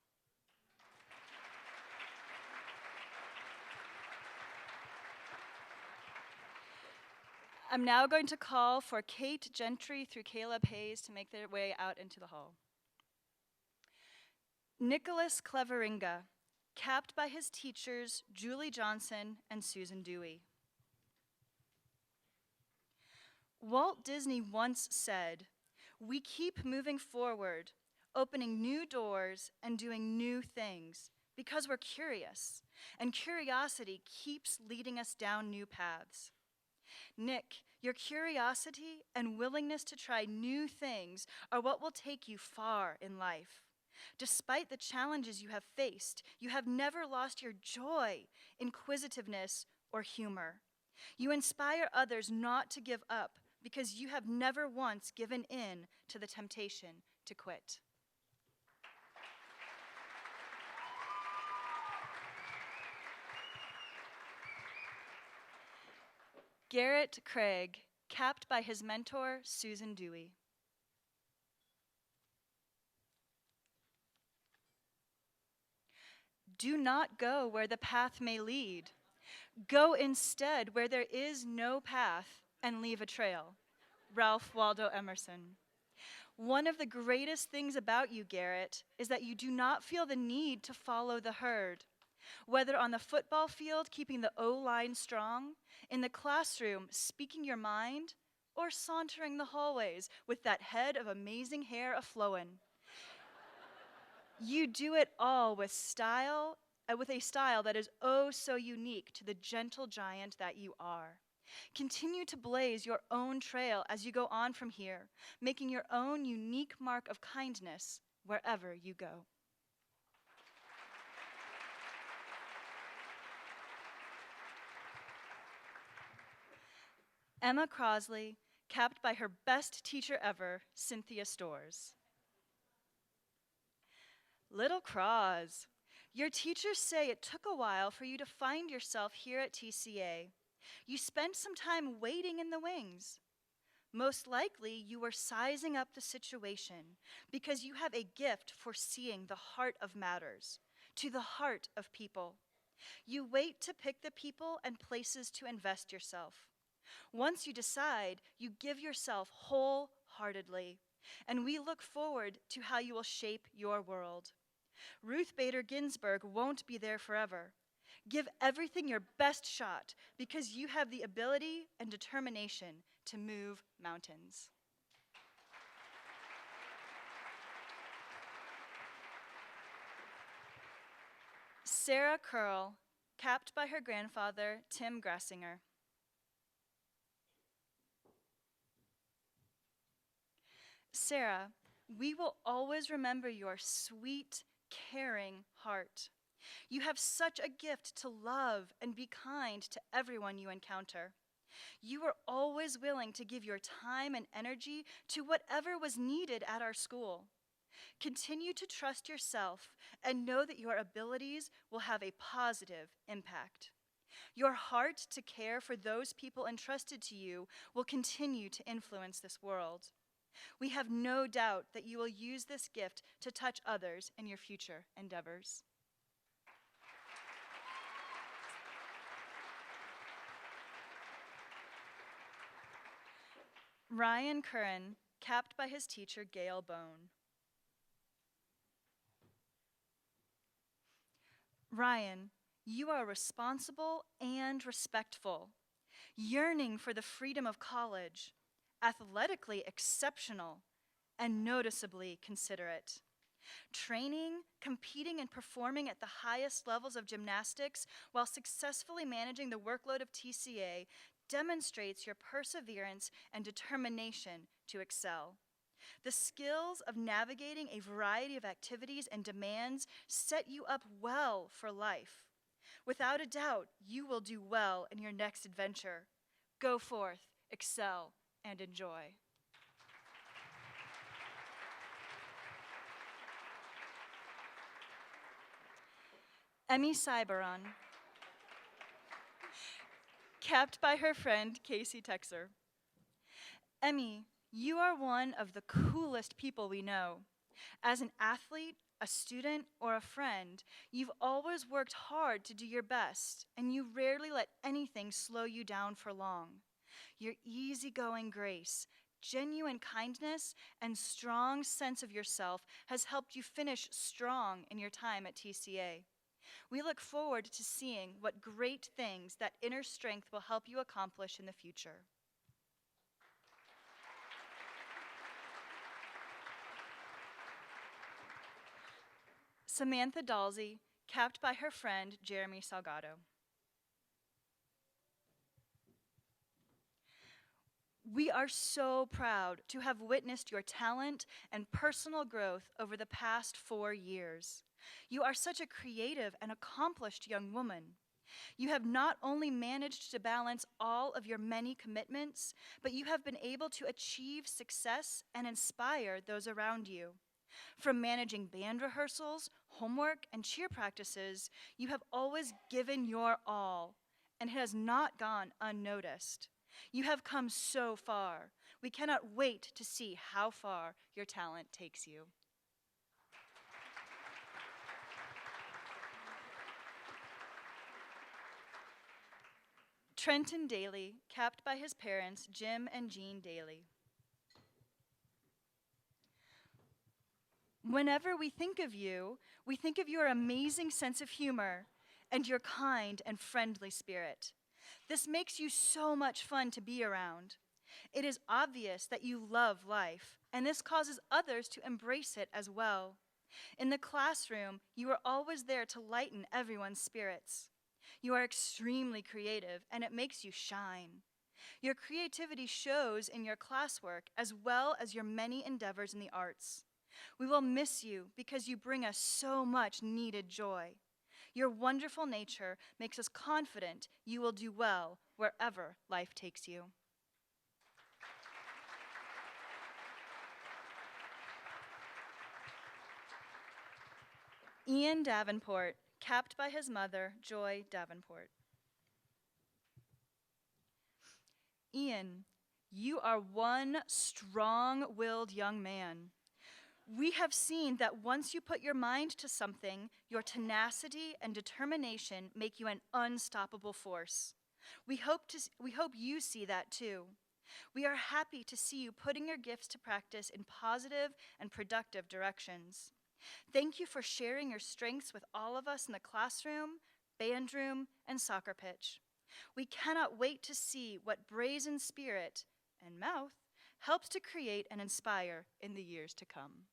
I'm now going to call for Kate Gentry through Caleb Hayes to make their way out into the hall. Nicholas Cleveringa, capped by his teachers, Julie Johnson and Susan Dewey. Walt Disney once said, "We keep moving forward, opening new doors and doing new things because we're curious, and curiosity keeps leading us down new paths." Nick, your curiosity and willingness to try new things are what will take you far in life. Despite the challenges you have faced, you have never lost your joy, inquisitiveness, or humor. You inspire others not to give up because you have never once given in to the temptation to quit. Garrett Craig, capped by his mentor, Susan Dewey. Do not go where the path may lead. Go instead where there is no path and leave a trail. Ralph Waldo Emerson. One of the greatest things about you, Garrett, is that you do not feel the need to follow the herd. Whether on the football field, keeping the O-line strong, in the classroom, speaking your mind, or sauntering the hallways with that head of amazing hair a-flowin'. You do it all with style, with a style that is oh so unique to the gentle giant that you are. Continue to blaze your own trail as you go on from here, making your own unique mark of kindness wherever you go. Emma Crosley, capped by her best teacher ever, Cynthia Storrs. Little Cross, your teachers say it took a while for you to find yourself here at TCA. You spent some time waiting in the wings. Most likely, you were sizing up the situation because you have a gift for seeing the heart of matters, to the heart of people. You wait to pick the people and places to invest yourself. Once you decide, you give yourself wholeheartedly. and we look forward to how you will shape your world. Ruth Bader Ginsburg won't be there forever. Give everything your best shot because you have the ability and determination to move mountains. Sarah Curl, capped by her grandfather, Tim Grassinger. Sarah, we will always remember your sweet, caring heart. You have such a gift to love and be kind to everyone you encounter. You were always willing to give your time and energy to whatever was needed at our school. Continue to trust yourself and know that your abilities will have a positive impact. Your heart to care for those people entrusted to you will continue to influence this world. We have no doubt that you will use this gift to touch others in your future endeavors. Ryan Curran, capped by his teacher, Gail Bone. Ryan, you are responsible and respectful, yearning for the freedom of college, athletically exceptional, and noticeably considerate. Training, competing, and performing at the highest levels of gymnastics while successfully managing the workload of TCA demonstrates your perseverance and determination to excel. The skills of navigating a variety of activities and demands set you up well for life. Without a doubt, you will do well in your next adventure. Go forth, excel, and enjoy. Emmy Cyberon, capped by her friend Casey Texer. Emmy, you are one of the coolest people we know. As an athlete, a student, or a friend, you've always worked hard to do your best, and you rarely let anything slow you down for long. Your easygoing grace, genuine kindness, and strong sense of yourself has helped you finish strong in your time at TCA. We look forward to seeing what great things that inner strength will help you accomplish in the future. Samantha Dalsey, capped by her friend Jeremy Salgado. We are so proud to have witnessed your talent and personal growth over the past 4 years. You are such a creative and accomplished young woman. You have not only managed to balance all of your many commitments, but you have been able to achieve success and inspire those around you. From managing band rehearsals, homework, and cheer practices, you have always given your all, and it has not gone unnoticed. You have come so far. We cannot wait to see how far your talent takes you. Trenton Daly, capped by his parents, Jim and Jean Daly. Whenever we think of you, we think of your amazing sense of humor and your kind and friendly spirit. This makes you so much fun to be around. It is obvious that you love life, and this causes others to embrace it as well. In the classroom, you are always there to lighten everyone's spirits. You are extremely creative, and it makes you shine. Your creativity shows in your classwork as well as your many endeavors in the arts. We will miss you because you bring us so much needed joy. Your wonderful nature makes us confident you will do well wherever life takes you. Ian Davenport, capped by his mother, Joy Davenport. Ian, you are one strong-willed young man. We have seen that once you put your mind to something, your tenacity and determination make you an unstoppable force. We hope you see that too. We are happy to see you putting your gifts to practice in positive and productive directions. Thank you for sharing your strengths with all of us in the classroom, band room, and soccer pitch. We cannot wait to see what brazen spirit and mouth helps to create and inspire in the years to come.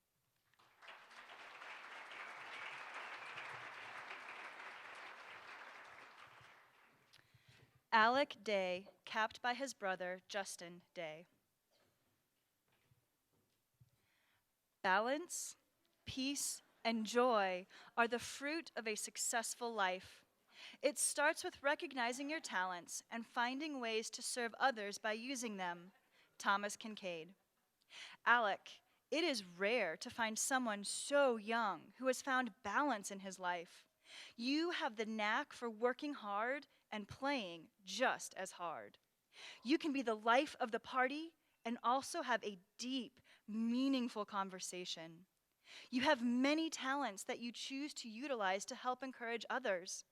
Alec Day, capped by his brother, Justin Day. Balance, peace, and joy are the fruit of a successful life. It starts with recognizing your talents and finding ways to serve others by using them. Thomas Kincaid. Alec, it is rare to find someone so young who has found balance in his life. You have the knack for working hard and playing just as hard. You can be the life of the party and also have a deep, meaningful conversation. You have many talents that you choose to utilize to help encourage others.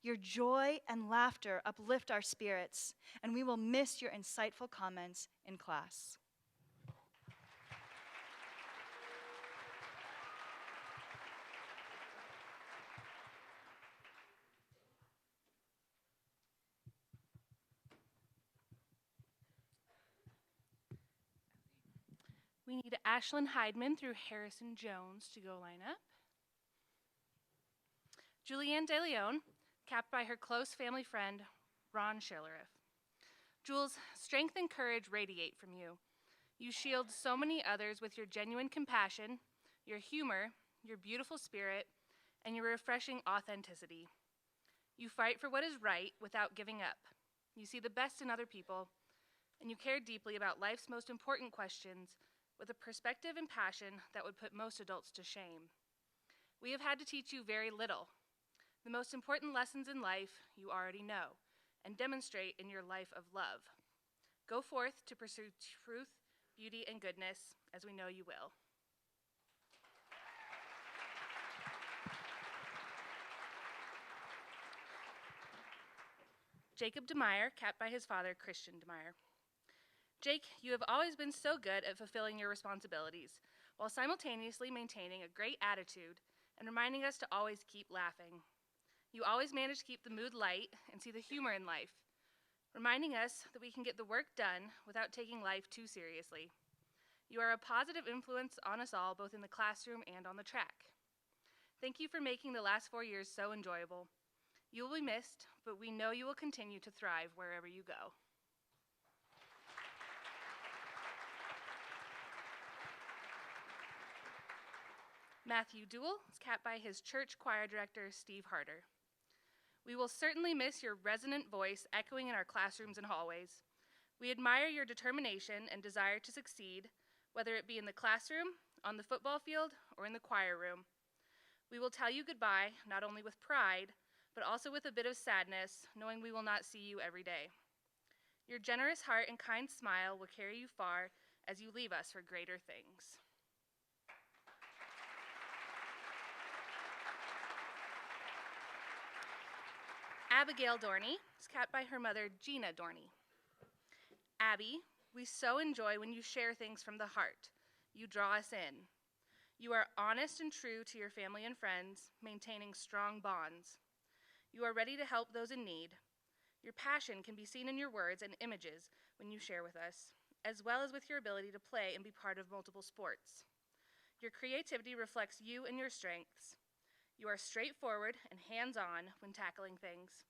Your joy and laughter uplift our spirits, and we will miss your insightful comments in class. We need Ashlyn Heidman through Harrison Jones to go line up. Julianne De Leon, capped by her close family friend, Ron Schilleriff. Jules, strength and courage radiate from you. You shield so many others with your genuine compassion, your humor, your beautiful spirit, and your refreshing authenticity. You fight for what is right without giving up. You see the best in other people, and you care deeply about life's most important questions with a perspective and passion that would put most adults to shame. We have had to teach you very little. The most important lessons in life you already know and demonstrate in your life of love. Go forth to pursue truth, beauty, and goodness, as we know you will. Jacob DeMeyer, capped by his father, Christian DeMeyer. Jake, you have always been so good at fulfilling your responsibilities, while simultaneously maintaining a great attitude and reminding us to always keep laughing. You always manage to keep the mood light and see the humor in life, reminding us that we can get the work done without taking life too seriously. You are a positive influence on us all, both in the classroom and on the track. Thank you for making the last 4 years so enjoyable. You will be missed, but we know you will continue to thrive wherever you go. Matthew Duell is capped by his church choir director, Steve Harder. We will certainly miss your resonant voice echoing in our classrooms and hallways. We admire your determination and desire to succeed, whether it be in the classroom, on the football field, or in the choir room. We will tell you goodbye, not only with pride, but also with a bit of sadness, knowing we will not see you every day. Your generous heart and kind smile will carry you far as you leave us for greater things. Abigail Dorney is capped by her mother, Gina Dorney. Abby, we so enjoy when you share things from the heart. You draw us in. You are honest and true to your family and friends, maintaining strong bonds. You are ready to help those in need. Your passion can be seen in your words and images when you share with us, as well as with your ability to play and be part of multiple sports. Your creativity reflects you and your strengths. You are straightforward and hands-on when tackling things.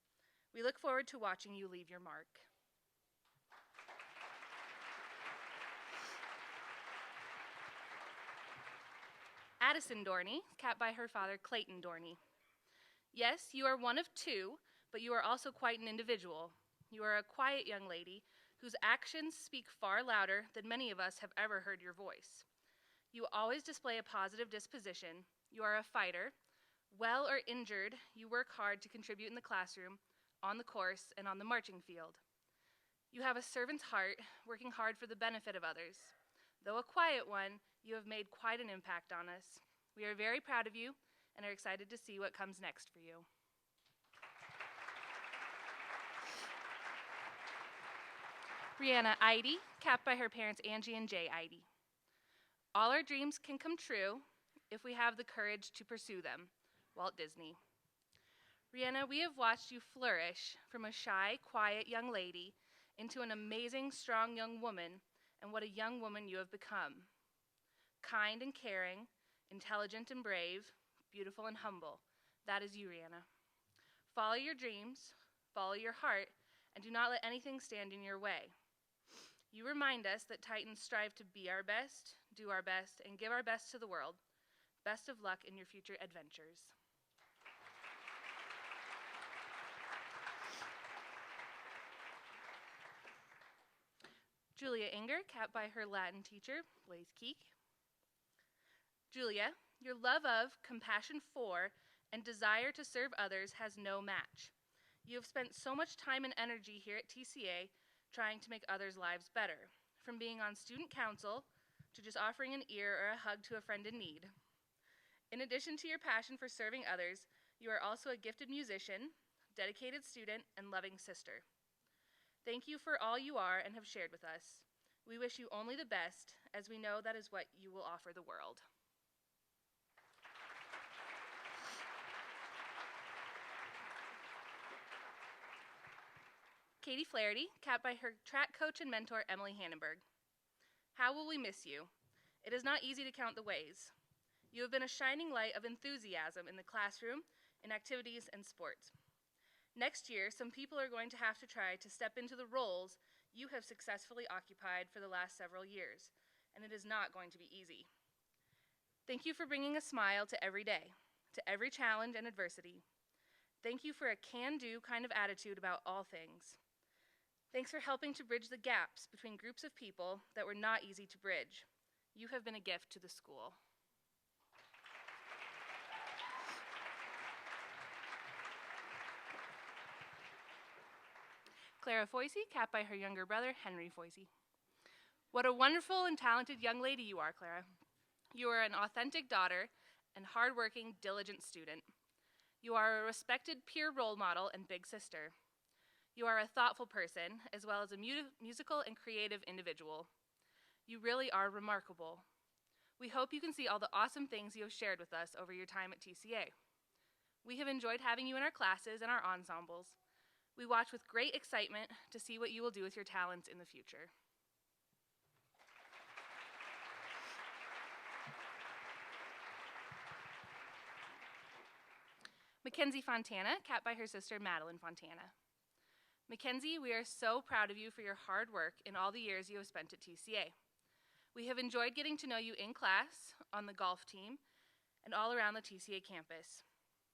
We look forward to watching you leave your mark. Addison Dorney, capped by her father, Clayton Dorney. Yes, you are one of two, but you are also quite an individual. You are a quiet young lady whose actions speak far louder than many of us have ever heard your voice. You always display a positive disposition. You are a fighter. Well or injured, you work hard to contribute in the classroom, on the course, and on the marching field. You have a servant's heart, working hard for the benefit of others. Though a quiet one, you have made quite an impact on us. We are very proud of you and are excited to see what comes next for you. Brianna Eide, capped by her parents Angie and Jay Eide. All our dreams can come true if we have the courage to pursue them. Walt Disney. Brianna, we have watched you flourish from a shy, quiet young lady into an amazing, strong young woman, and what a young woman you have become. Kind and caring, intelligent and brave, beautiful and humble. That is you, Brianna. Follow your dreams, follow your heart, and do not let anything stand in your way. You remind us that Titans strive to be our best, do our best, and give our best to the world. Best of luck in your future adventures. Julia Inger, capped by her Latin teacher, Blaise Keek. Julia, your love of, compassion for, and desire to serve others has no match. You have spent so much time and energy here at TCA trying to make others' lives better, from being on student council to just offering an ear or a hug to a friend in need. In addition to your passion for serving others, you are also a gifted musician, dedicated student, and loving sister. Thank you for all you are and have shared with us. We wish you only the best, as we know that is what you will offer the world. Katie Flaherty, capped by her track coach and mentor, Emily Hannenberg. How will we miss you? It is not easy to count the ways. You have been a shining light of enthusiasm in the classroom, in activities, and sports. Next year, some people are going to have to try to step into the roles you have successfully occupied for the last several years, and it is not going to be easy. Thank you for bringing a smile to every day, to every challenge and adversity. Thank you for a can-do kind of attitude about all things. Thanks for helping to bridge the gaps between groups of people that were not easy to bridge. You have been a gift to the school. Clara Foisey, capped by her younger brother, Henry Foisey. What a wonderful and talented young lady you are, Clara. You are an authentic daughter and hardworking, diligent student. You are a respected peer role model and big sister. You are a thoughtful person, as well as a musical and creative individual. You really are remarkable. We hope you can see all the awesome things you have shared with us over your time at TCA. We have enjoyed having you in our classes and our ensembles. We watch with great excitement to see what you will do with your talents in the future. Mackenzie Fontana, capped by her sister Madeline Fontana. Mackenzie, we are so proud of you for your hard work in all the years you have spent at TCA. We have enjoyed getting to know you in class, on the golf team, and all around the TCA campus.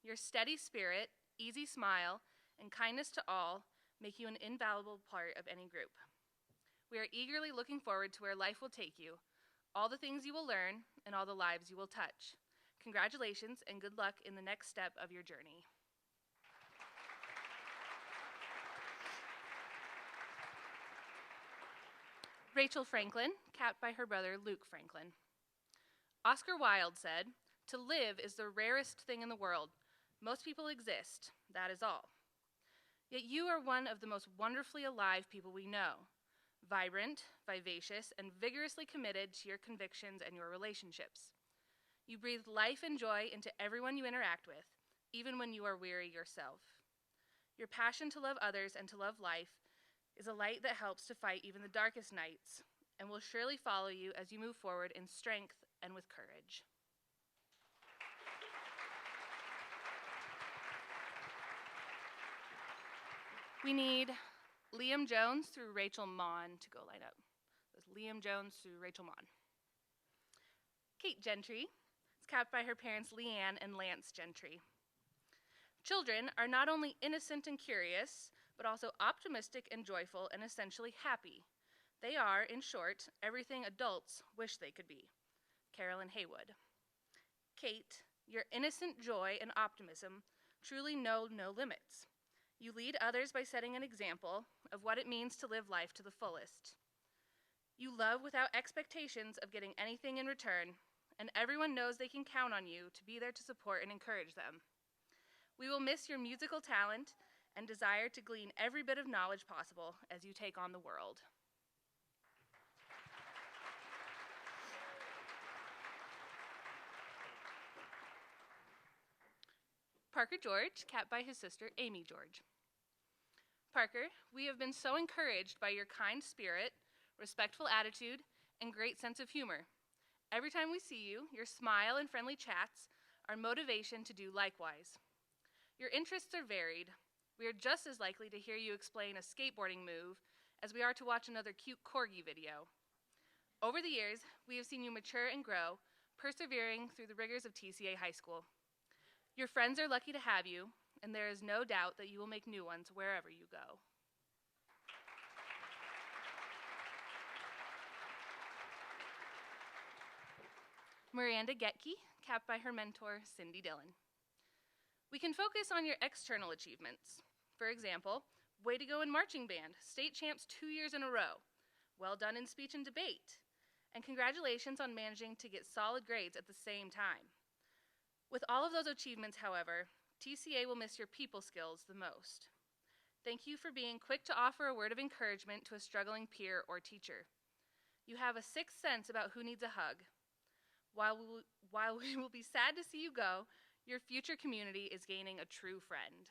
Your steady spirit, easy smile, and kindness to all make you an invaluable part of any group. We are eagerly looking forward to where life will take you, all the things you will learn, and all the lives you will touch. Congratulations and good luck in the next step of your journey. Rachel Franklin, capped by her brother Luke Franklin. Oscar Wilde said, "To live is the rarest thing in the world. Most people exist, that is all. Yet you are one of the most wonderfully alive people we know, vibrant, vivacious, and vigorously committed to your convictions and your relationships. You breathe life and joy into everyone you interact with, even when you are weary yourself. Your passion to love others and to love life is a light that helps to fight even the darkest nights and will surely follow you as you move forward in strength and with courage." We need Liam Jones through Rachel Mon to go line up. That's Liam Jones through Rachel Mon. Kate Gentry is capped by her parents Leanne and Lance Gentry. Children are not only innocent and curious, but also optimistic and joyful and essentially happy. They are, in short, everything adults wish they could be. Carolyn Haywood. Kate, your innocent joy and optimism truly know no limits. You lead others by setting an example of what it means to live life to the fullest. You love without expectations of getting anything in return, and everyone knows they can count on you to be there to support and encourage them. We will miss your musical talent and desire to glean every bit of knowledge possible as you take on the world. Parker George, capped by his sister Amy George. Parker, we have been so encouraged by your kind spirit, respectful attitude, and great sense of humor. Every time we see you, your smile and friendly chats are motivation to do likewise. Your interests are varied. We are just as likely to hear you explain a skateboarding move as we are to watch another cute corgi video. Over the years, we have seen you mature and grow, persevering through the rigors of TCA High School. Your friends are lucky to have you, and there is no doubt that you will make new ones wherever you go. Miranda Getke, capped by her mentor, Cindy Dillon. We can focus on your external achievements. For example, way to go in marching band, state champs 2 years in a row. Well done in speech and debate. And congratulations on managing to get solid grades at the same time. With all of those achievements, however, TCA will miss your people skills the most. Thank you for being quick to offer a word of encouragement to a struggling peer or teacher. You have a sixth sense about who needs a hug. While we will be sad to see you go, your future community is gaining a true friend.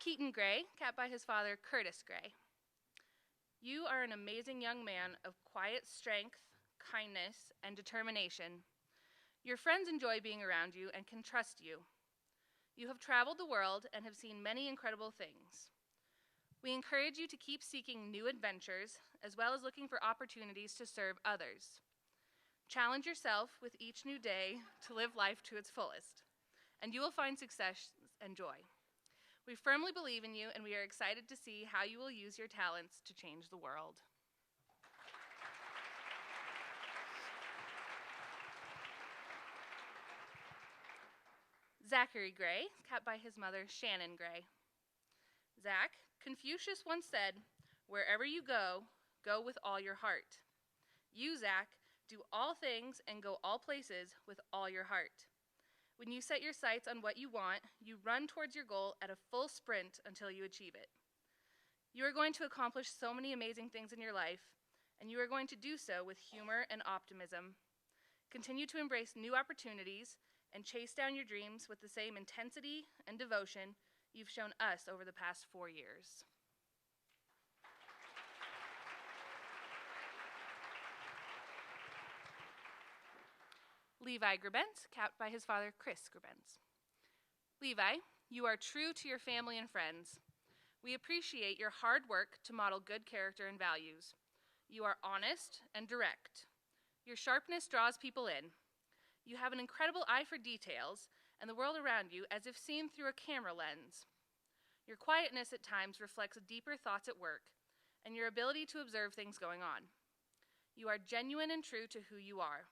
Keaton Gray, capped by his father, Curtis Gray. You are an amazing young man of quiet strength, kindness, and determination. Your friends enjoy being around you and can trust you. You have traveled the world and have seen many incredible things. We encourage you to keep seeking new adventures, as well as looking for opportunities to serve others. Challenge yourself with each new day to live life to its fullest, and you will find success and joy. We firmly believe in you, and we are excited to see how you will use your talents to change the world. Zachary Gray, capped by his mother, Shannon Gray. Zach, Confucius once said, "Wherever you go, go with all your heart." You, Zach, do all things and go all places with all your heart. When you set your sights on what you want, you run towards your goal at a full sprint until you achieve it. You are going to accomplish so many amazing things in your life, and you are going to do so with humor and optimism. Continue to embrace new opportunities and chase down your dreams with the same intensity and devotion you've shown us over the past 4 years. Levi Grabentz, capped by his father, Chris Grabentz. Levi, you are true to your family and friends. We appreciate your hard work to model good character and values. You are honest and direct. Your sharpness draws people in. You have an incredible eye for details and the world around you as if seen through a camera lens. Your quietness at times reflects deeper thoughts at work and your ability to observe things going on. You are genuine and true to who you are.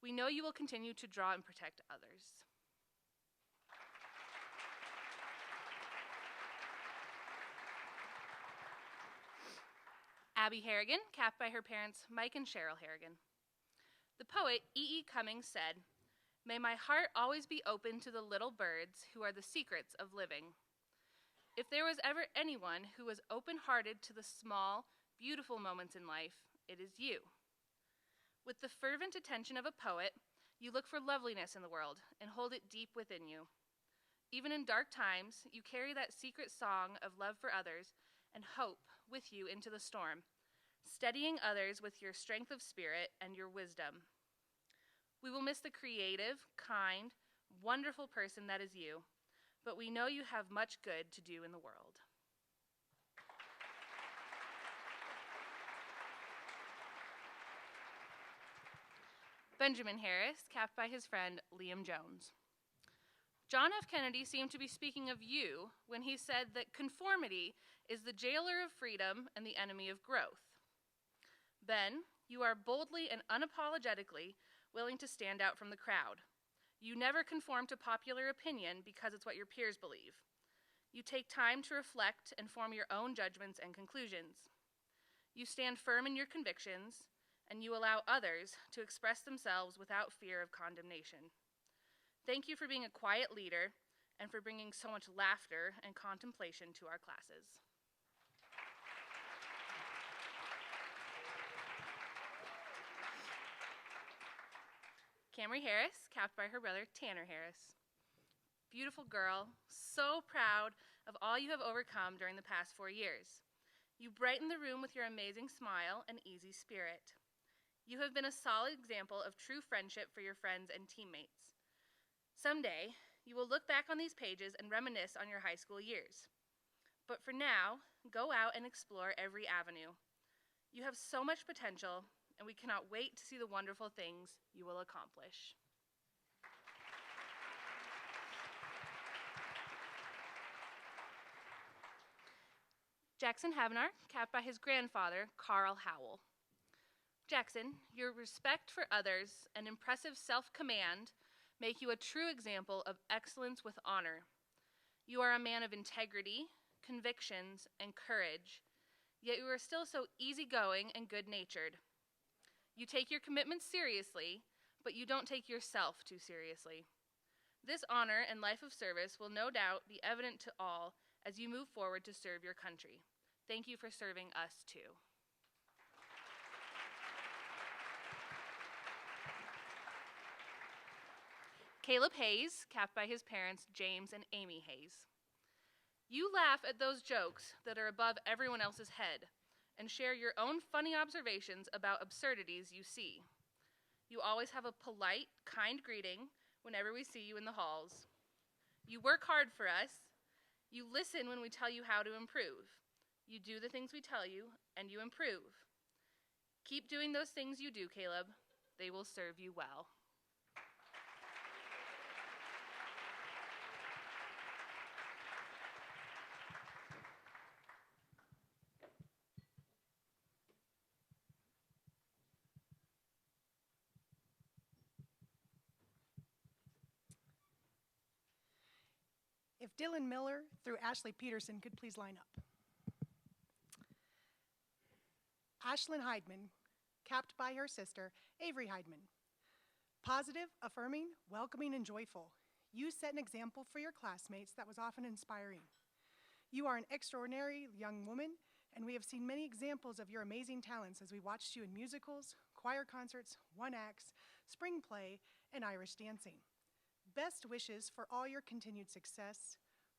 We know you will continue to draw and protect others. Abby Harrigan, capped by her parents, Mike and Cheryl Harrigan. The poet E.E. Cummings said, "May my heart always be open to the little birds who are the secrets of living." If there was ever anyone who was open-hearted to the small, beautiful moments in life, it is you. With the fervent attention of a poet, you look for loveliness in the world and hold it deep within you. Even in dark times, you carry that secret song of love for others and hope with you into the storm, steadying others with your strength of spirit and your wisdom. We will miss the creative, kind, wonderful person that is you, but we know you have much good to do in the world. Benjamin Harris, capped by his friend Liam Jones. John F. Kennedy seemed to be speaking of you when he said that conformity is the jailer of freedom and the enemy of growth. Ben, you are boldly and unapologetically willing to stand out from the crowd. You never conform to popular opinion because it's what your peers believe. You take time to reflect and form your own judgments and conclusions. You stand firm in your convictions, and you allow others to express themselves without fear of condemnation. Thank you for being a quiet leader and for bringing so much laughter and contemplation to our classes. Camry Harris, capped by her brother Tanner Harris. Beautiful girl, so proud of all you have overcome during the past 4 years. You brighten the room with your amazing smile and easy spirit. You have been a solid example of true friendship for your friends and teammates. Someday, you will look back on these pages and reminisce on your high school years. But for now, go out and explore every avenue. You have so much potential, and we cannot wait to see the wonderful things you will accomplish. Jackson Havenar, capped by his grandfather, Carl Howell. Jackson, your respect for others and impressive self-command make you a true example of excellence with honor. You are a man of integrity, convictions, and courage, yet you are still so easygoing and good-natured. You take your commitments seriously, but you don't take yourself too seriously. This honor and life of service will no doubt be evident to all as you move forward to serve your country. Thank you for serving us too. Caleb Hayes, capped by his parents, James and Amy Hayes. You laugh at those jokes that are above everyone else's head and share your own funny observations about absurdities you see. You always have a polite, kind greeting whenever we see you in the halls. You work hard for us. You listen when we tell you how to improve. You do the things we tell you, and you improve. Keep doing those things you do, Caleb. They will serve you well. If Dylan Miller through Ashley Peterson could please line up. Ashlyn Heidman, capped by her sister, Avery Heidman. Positive, affirming, welcoming, and joyful. You set an example for your classmates that was often inspiring. You are an extraordinary young woman, and we have seen many examples of your amazing talents as we watched you in musicals, choir concerts, one acts, spring play, and Irish dancing. Best wishes for all your continued success.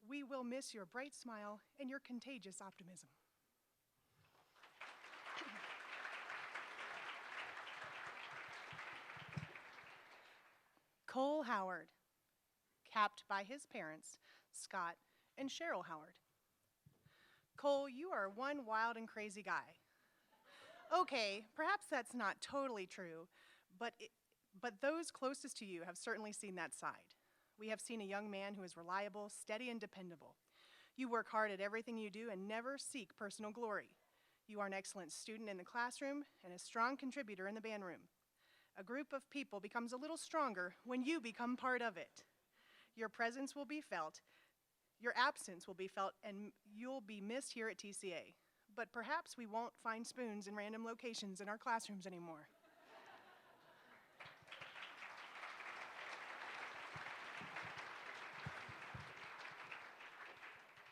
We will miss your bright smile and your contagious optimism. Cole Howard, capped by his parents, Scott and Cheryl Howard. Cole, you are one wild and crazy guy. Okay, perhaps that's not totally true, but those closest to you have certainly seen that side. We have seen a young man who is reliable, steady, and dependable. You work hard at everything you do and never seek personal glory. You are an excellent student in the classroom and a strong contributor in the band room. A group of people becomes a little stronger when you become part of it. Your presence will be felt, your absence will be felt, and you'll be missed here at TCA. But perhaps we won't find spoons in random locations in our classrooms anymore.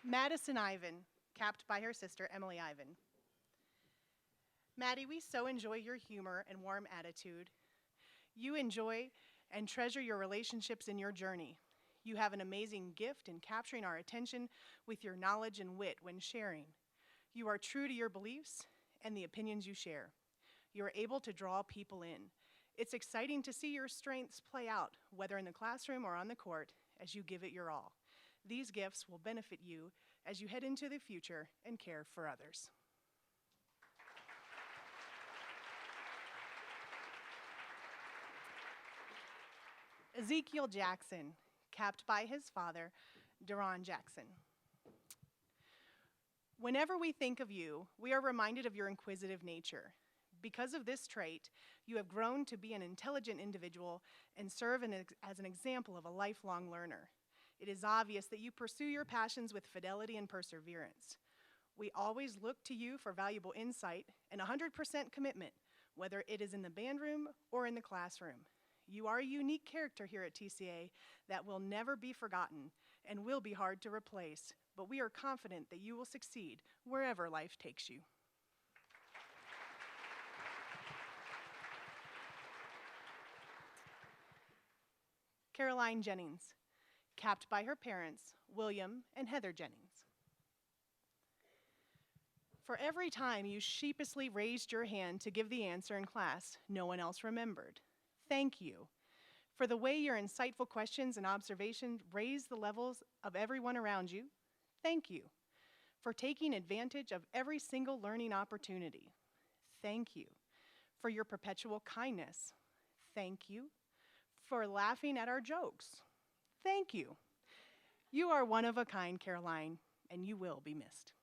Madison Ivan, capped by her sister, Emily Ivan. Maddie, we so enjoy your humor and warm attitude. You enjoy and treasure your relationships in your journey. You have an amazing gift in capturing our attention with your knowledge and wit when sharing. You are true to your beliefs and the opinions you share. You are able to draw people in. It's exciting to see your strengths play out, whether in the classroom or on the court, as you give it your all. These gifts will benefit you as you head into the future and care for others. Ezekiel Jackson, capped by his father, Deron Jackson. Whenever we think of you, we are reminded of your inquisitive nature. Because of this trait, you have grown to be an intelligent individual and serve as an example of a lifelong learner. It is obvious that you pursue your passions with fidelity and perseverance. We always look to you for valuable insight and 100% commitment, whether it is in the band room or in the classroom. You are a unique character here at TCA that will never be forgotten and will be hard to replace, but we are confident that you will succeed wherever life takes you. Caroline Jennings, capped by her parents, William and Heather Jennings. For every time you sheepishly raised your hand to give the answer in class no one else remembered, thank you. For the way your insightful questions and observations raised the levels of everyone around you, thank you. For taking advantage of every single learning opportunity, thank you. For your perpetual kindness, thank you. For laughing at our jokes, thank you. You are one of a kind, Caroline, and you will be missed.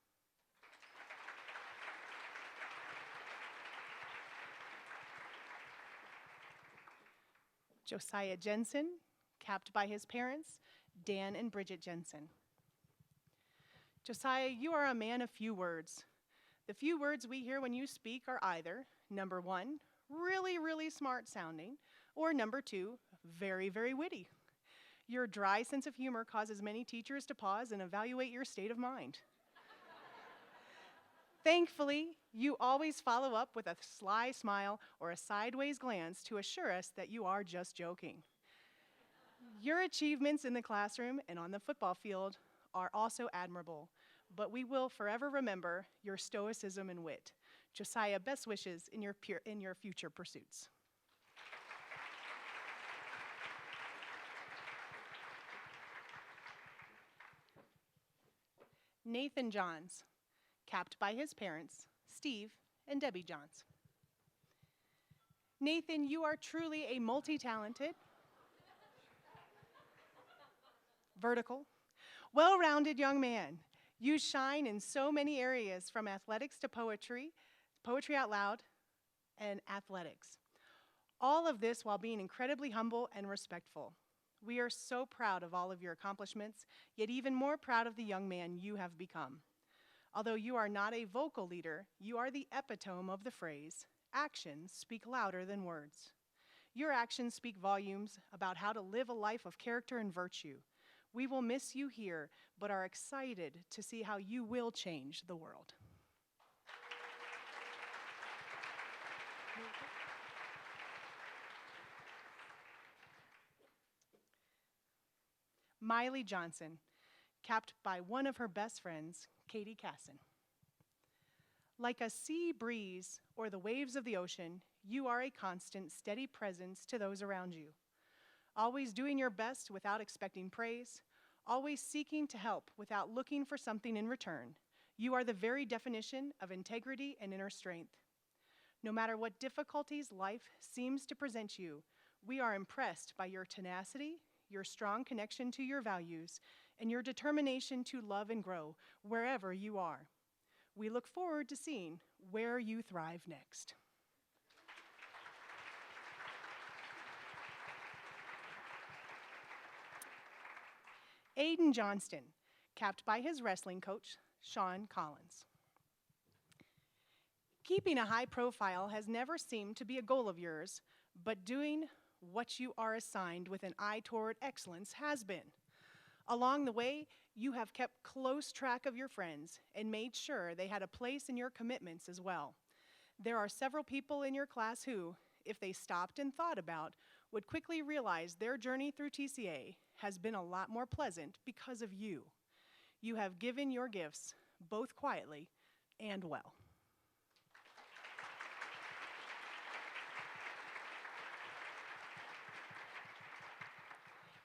Josiah Jensen, capped by his parents, Dan and Bridget Jensen. Josiah, you are a man of few words. The few words we hear when you speak are either, number one, really, really smart sounding, or number two, very, very witty. Your dry sense of humor causes many teachers to pause and evaluate your state of mind. Thankfully, you always follow up with a sly smile or a sideways glance to assure us that you are just joking. Your achievements in the classroom and on the football field are also admirable, but we will forever remember your stoicism and wit. Josiah, best wishes in your future pursuits. Nathan Johns, capped by his parents, Steve and Debbie Johns. Nathan, you are truly a multi-talented, vertical, well-rounded young man. You shine in so many areas, from athletics to poetry, poetry out loud, and athletics. All of this while being incredibly humble and respectful. We are so proud of all of your accomplishments, yet even more proud of the young man you have become. Although you are not a vocal leader, you are the epitome of the phrase, actions speak louder than words. Your actions speak volumes about how to live a life of character and virtue. We will miss you here, but are excited to see how you will change the world. Miley Johnson, capped by one of her best friends, Katie Casson. Like a sea breeze or the waves of the ocean, you are a constant, steady presence to those around you. Always doing your best without expecting praise, always seeking to help without looking for something in return. You are the very definition of integrity and inner strength. No matter what difficulties life seems to present you, we are impressed by your tenacity, your strong connection to your values, and your determination to love and grow wherever you are. We look forward to seeing where you thrive next. Aiden Johnston, capped by his wrestling coach, Sean Collins. Keeping a high profile has never seemed to be a goal of yours, but doing what you are assigned with an eye toward excellence has been. Along the way, you have kept close track of your friends and made sure they had a place in your commitments as well. There are several people in your class who, if they stopped and thought about, would quickly realize their journey through TCA has been a lot more pleasant because of you. You have given your gifts both quietly and well.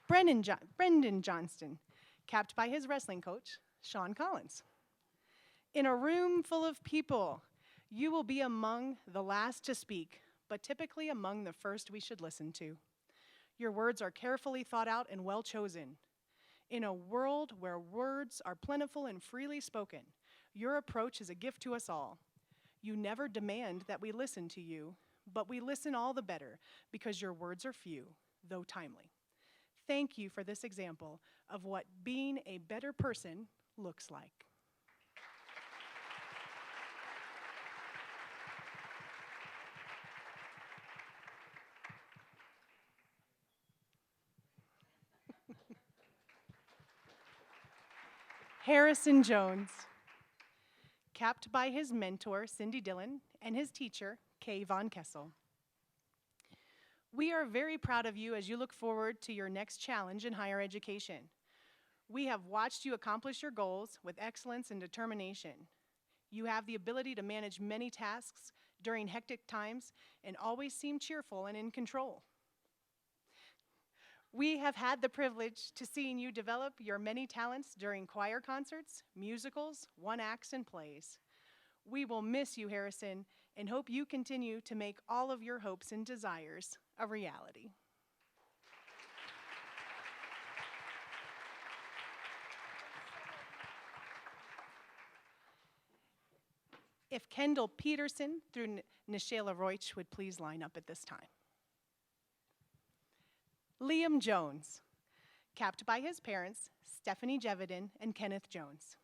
Brendan Johnston, capped by his wrestling coach, Sean Collins. In a room full of people, you will be among the last to speak, but typically among the first we should listen to. Your words are carefully thought out and well chosen. In a world where words are plentiful and freely spoken, your approach is a gift to us all. You never demand that we listen to you, but we listen all the better because your words are few, though timely. Thank you for this example of what being a better person looks like. Harrison Jones, capped by his mentor, Cindy Dillon, and his teacher, Kay Von Kessel. We are very proud of you as you look forward to your next challenge in higher education. We have watched you accomplish your goals with excellence and determination. You have the ability to manage many tasks during hectic times and always seem cheerful and in control. We have had the privilege to seeing you develop your many talents during choir concerts, musicals, one-acts, and plays. We will miss you, Harrison, and hope you continue to make all of your hopes and desires a reality. If Kendall Peterson through Nishayla Roich would please line up at this time. Liam Jones, capped by his parents, Stephanie Jevedin and Kenneth Jones.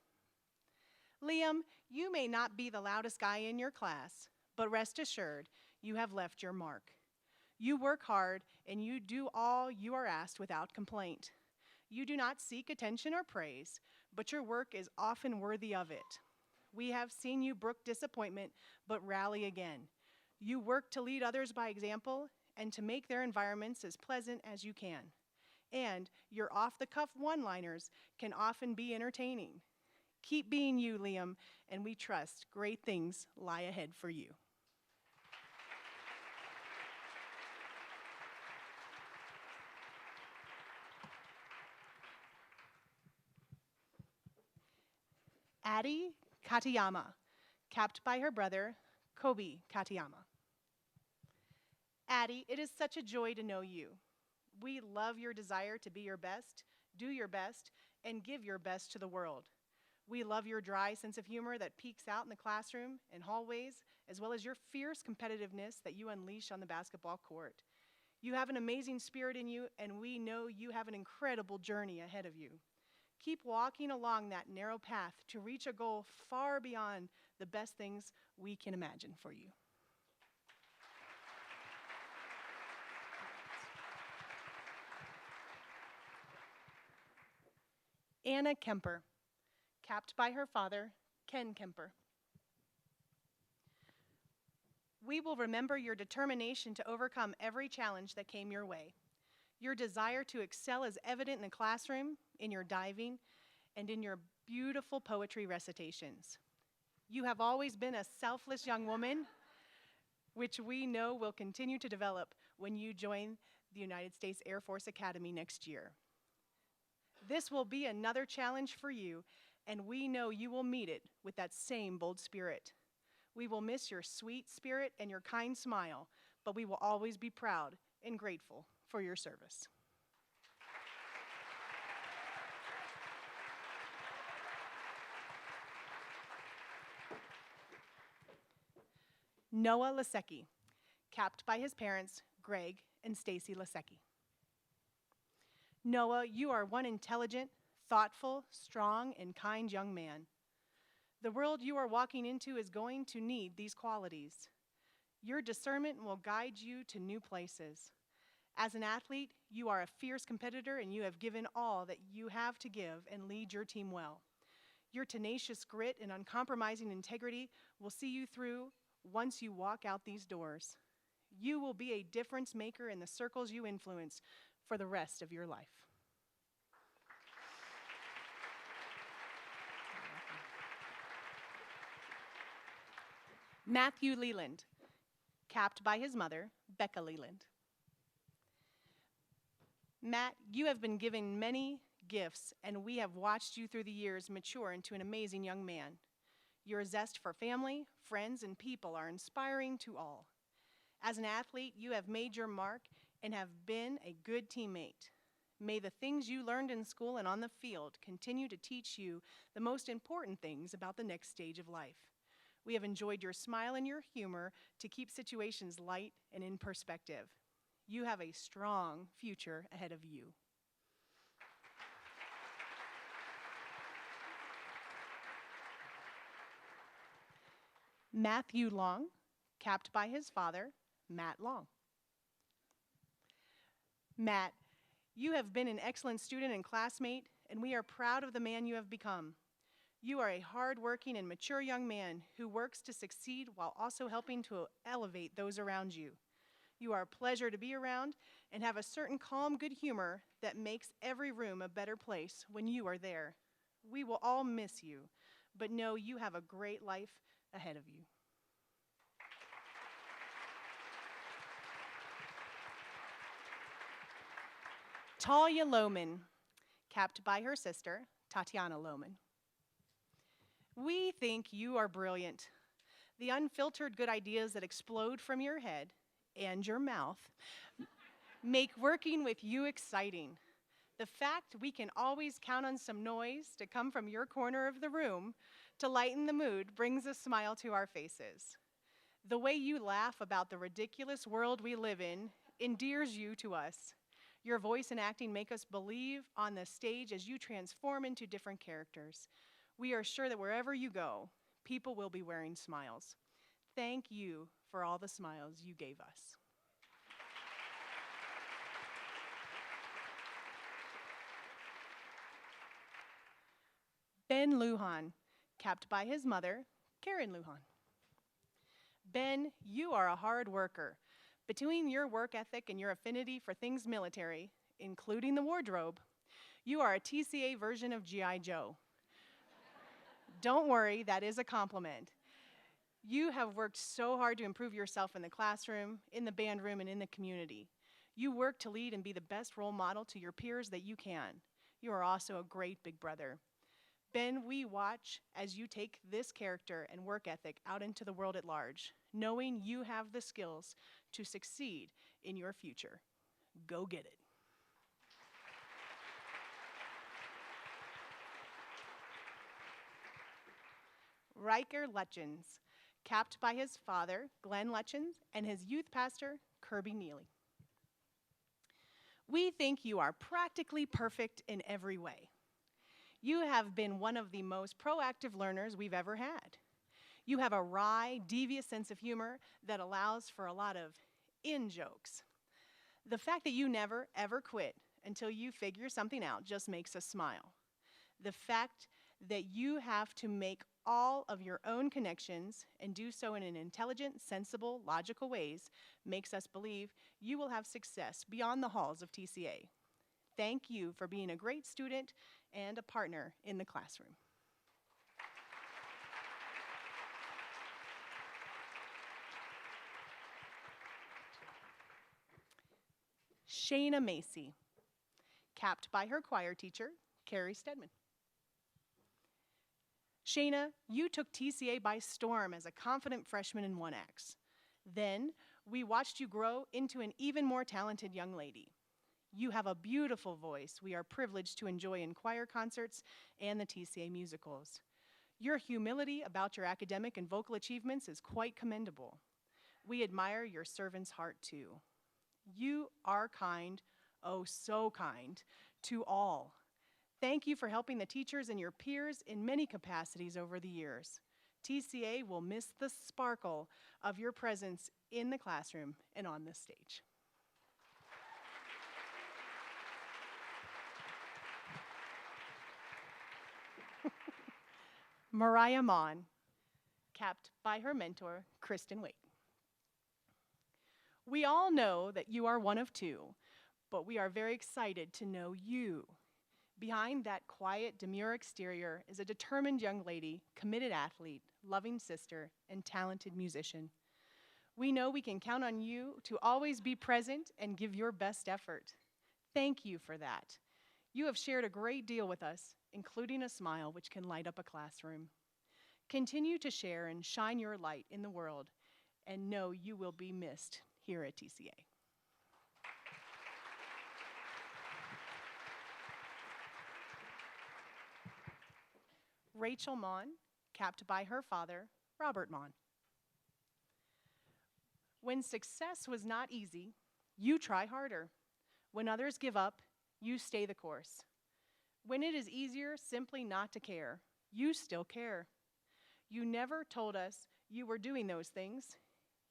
Liam, you may not be the loudest guy in your class, but rest assured, you have left your mark. You work hard and you do all you are asked without complaint. You do not seek attention or praise, but your work is often worthy of it. We have seen you brook disappointment, but rally again. You work to lead others by example and to make their environments as pleasant as you can. And your off-the-cuff one-liners can often be entertaining. Keep being you, Liam, and we trust great things lie ahead for you. Addie Katayama, capped by her brother, Kobe Katayama. Addie, it is such a joy to know you. We love your desire to be your best, do your best, and give your best to the world. We love your dry sense of humor that peeks out in the classroom and hallways, as well as your fierce competitiveness that you unleash on the basketball court. You have an amazing spirit in you, and we know you have an incredible journey ahead of you. Keep walking along that narrow path to reach a goal far beyond the best things we can imagine for you. Anna Kemper, capped by her father, Ken Kemper. We will remember your determination to overcome every challenge that came your way. Your desire to excel is evident in the classroom, in your diving, and in your beautiful poetry recitations. You have always been a selfless young woman, which we know will continue to develop when you join the United States Air Force Academy next year. This will be another challenge for you, and we know you will meet it with that same bold spirit. We will miss your sweet spirit and your kind smile, but we will always be proud and grateful for your service. Noah Lasecki, capped by his parents, Greg and Stacy Lasecki. Noah, you are one intelligent, thoughtful, strong, and kind young man. The world you are walking into is going to need these qualities. Your discernment will guide you to new places. As an athlete, you are a fierce competitor and you have given all that you have to give and lead your team well. Your tenacious grit and uncompromising integrity will see you through once you walk out these doors. You will be a difference maker in the circles you influence for the rest of your life. Matthew Leland, capped by his mother, Becca Leland. Matt, you have been given many gifts, and we have watched you through the years mature into an amazing young man. Your zest for family, friends, and people are inspiring to all. As an athlete, you have made your mark and have been a good teammate. May the things you learned in school and on the field continue to teach you the most important things about the next stage of life. We have enjoyed your smile and your humor to keep situations light and in perspective. You have a strong future ahead of you. Matthew Long, capped by his father, Matt Long. Matt, you have been an excellent student and classmate, and we are proud of the man you have become. You are a hardworking and mature young man who works to succeed while also helping to elevate those around you. You are a pleasure to be around and have a certain calm, good humor that makes every room a better place when you are there. We will all miss you, but know you have a great life ahead of you. Talia Lohman, capped by her sister, Tatiana Lohman. We think you are brilliant. The unfiltered good ideas that explode from your head and your mouth make working with you exciting. The fact we can always count on some noise to come from your corner of the room to lighten the mood brings a smile to our faces. The way you laugh about the ridiculous world we live in endears you to us. Your voice and acting make us believe on the stage as you transform into different characters. We are sure that wherever you go, people will be wearing smiles. Thank you for all the smiles you gave us. Ben Lujan, capped by his mother, Karen Lujan. Ben, you are a hard worker. Between your work ethic and your affinity for things military, including the wardrobe, you are a TCA version of G.I. Joe. Don't worry, that is a compliment. You have worked so hard to improve yourself in the classroom, in the band room, and in the community. You work to lead and be the best role model to your peers that you can. You are also a great big brother. Ben, we watch as you take this character and work ethic out into the world at large, knowing you have the skills to succeed in your future. Go get it. Riker Lutjens, capped by his father, Glenn Lutjens, and his youth pastor, Kirby Neely. We think you are practically perfect in every way. You have been one of the most proactive learners we've ever had. You have a wry, devious sense of humor that allows for a lot of in-jokes. The fact that you never, ever quit until you figure something out just makes us smile. The fact that you have to make all of your own connections and do so in an intelligent, sensible, logical ways makes us believe you will have success beyond the halls of TCA. Thank you for being a great student and a partner in the classroom. Shayna Macy, capped by her choir teacher, Carrie Stedman. Shayna, you took TCA by storm as a confident freshman in 1X. Then, we watched you grow into an even more talented young lady. You have a beautiful voice we are privileged to enjoy in choir concerts and the TCA musicals. Your humility about your academic and vocal achievements is quite commendable. We admire your servant's heart too. You are kind, oh so kind, to all. Thank you for helping the teachers and your peers in many capacities over the years. TCA will miss the sparkle of your presence in the classroom and on this stage. Mariah Mon, capped by her mentor, Kristen Waite. We all know that you are one of two, but we are very excited to know you. Behind that quiet, demure exterior is a determined young lady, committed athlete, loving sister, and talented musician. We know we can count on you to always be present and give your best effort. Thank you for that. You have shared a great deal with us, including a smile which can light up a classroom. Continue to share and shine your light in the world, and know you will be missed here at TCA. Rachel Mon, capped by her father, Robert Mon. When success was not easy, you try harder. When others give up, you stay the course. When it is easier simply not to care, you still care. You never told us you were doing those things.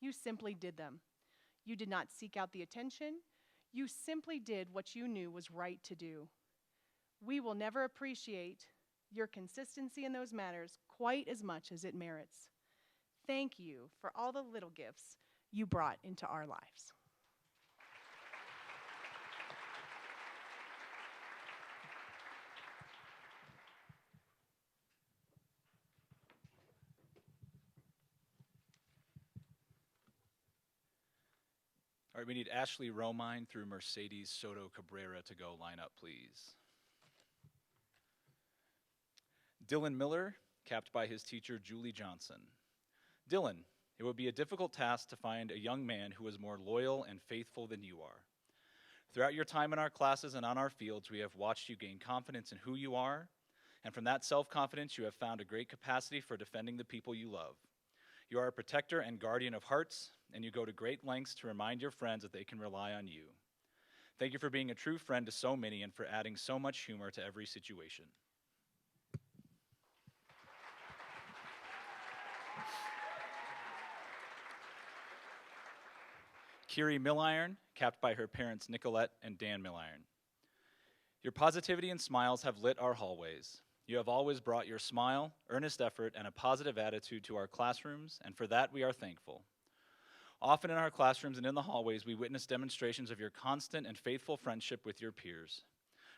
You simply did them. You did not seek out the attention. You simply did what you knew was right to do. We will never appreciate your consistency in those matters quite as much as it merits. Thank you for all the little gifts you brought into our lives. All right, we need Ashley Romine through Mercedes Soto Cabrera to go. Line up, please. Dylan Miller, capped by his teacher, Julie Johnson. Dylan, it would be a difficult task to find a young man who is more loyal and faithful than you are. Throughout your time in our classes and on our fields, we have watched you gain confidence in who you are, and from that self-confidence, you have found a great capacity for defending the people you love. You are a protector and guardian of hearts, and you go to great lengths to remind your friends that they can rely on you. Thank you for being a true friend to so many and for adding so much humor to every situation. Kiri Milliron, capped by her parents Nicolette and Dan Milliron. Your positivity and smiles have lit our hallways. You have always brought your smile, earnest effort, and a positive attitude to our classrooms, and for that we are thankful. Often in our classrooms and in the hallways, we witness demonstrations of your constant and faithful friendship with your peers.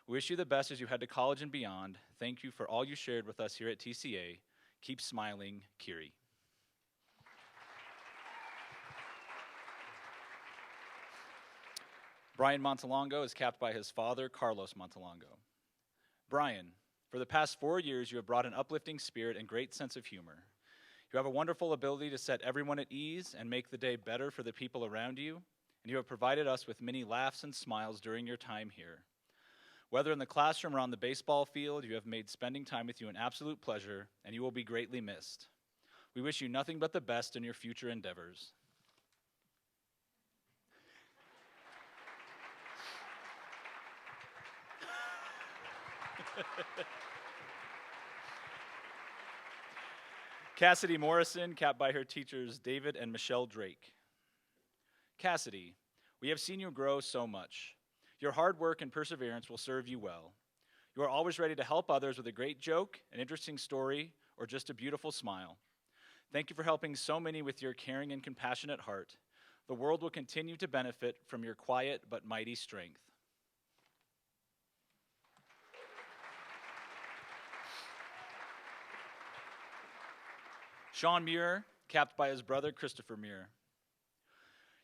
We wish you the best as you head to college and beyond. Thank you for all you shared with us here at TCA. Keep smiling, Kiri. Brian Montalongo is capped by his father, Carlos Montalongo. Brian, for the past 4 years, you have brought an uplifting spirit and great sense of humor. You have a wonderful ability to set everyone at ease and make the day better for the people around you, and you have provided us with many laughs and smiles during your time here. Whether in the classroom or on the baseball field, you have made spending time with you an absolute pleasure, and you will be greatly missed. We wish you nothing but the best in your future endeavors. Cassidy Morrison, capped by her teachers David and Michelle Drake. Cassidy, we have seen you grow so much. Your hard work and perseverance will serve you well. You are always ready to help others with a great joke, an interesting story, or just a beautiful smile. Thank you for helping so many with your caring and compassionate heart. The world will continue to benefit from your quiet but mighty strength. Sean Muir, capped by his brother Christopher Muir.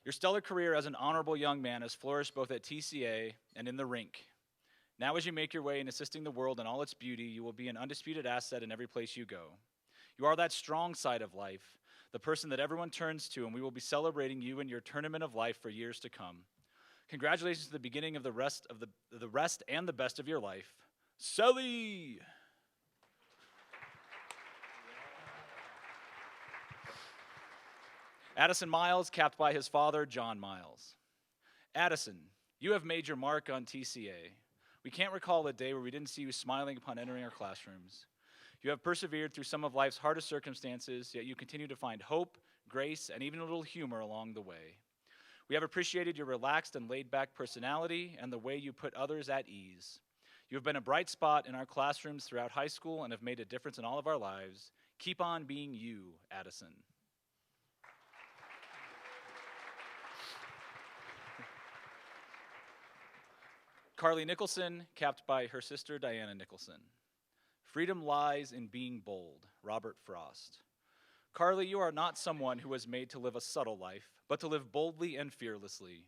Your stellar career as an honorable young man has flourished both at TCA and in the rink. Now as you make your way in assisting the world in all its beauty, you will be an undisputed asset in every place you go. You are that strong side of life, the person that everyone turns to, and we will be celebrating you in your tournament of life for years to come. Congratulations to the beginning of the rest and the best of your life. Sully! Addison Miles, capped by his father, John Miles. Addison, you have made your mark on TCA. We can't recall a day where we didn't see you smiling upon entering our classrooms. You have persevered through some of life's hardest circumstances, yet you continue to find hope, grace, and even a little humor along the way. We have appreciated your relaxed and laid-back personality and the way you put others at ease. You have been a bright spot in our classrooms throughout high school and have made a difference in all of our lives. Keep on being you, Addison. Carly Nicholson, capped by her sister, Diana Nicholson. Freedom lies in being bold, Robert Frost. Carly, you are not someone who was made to live a subtle life, but to live boldly and fearlessly.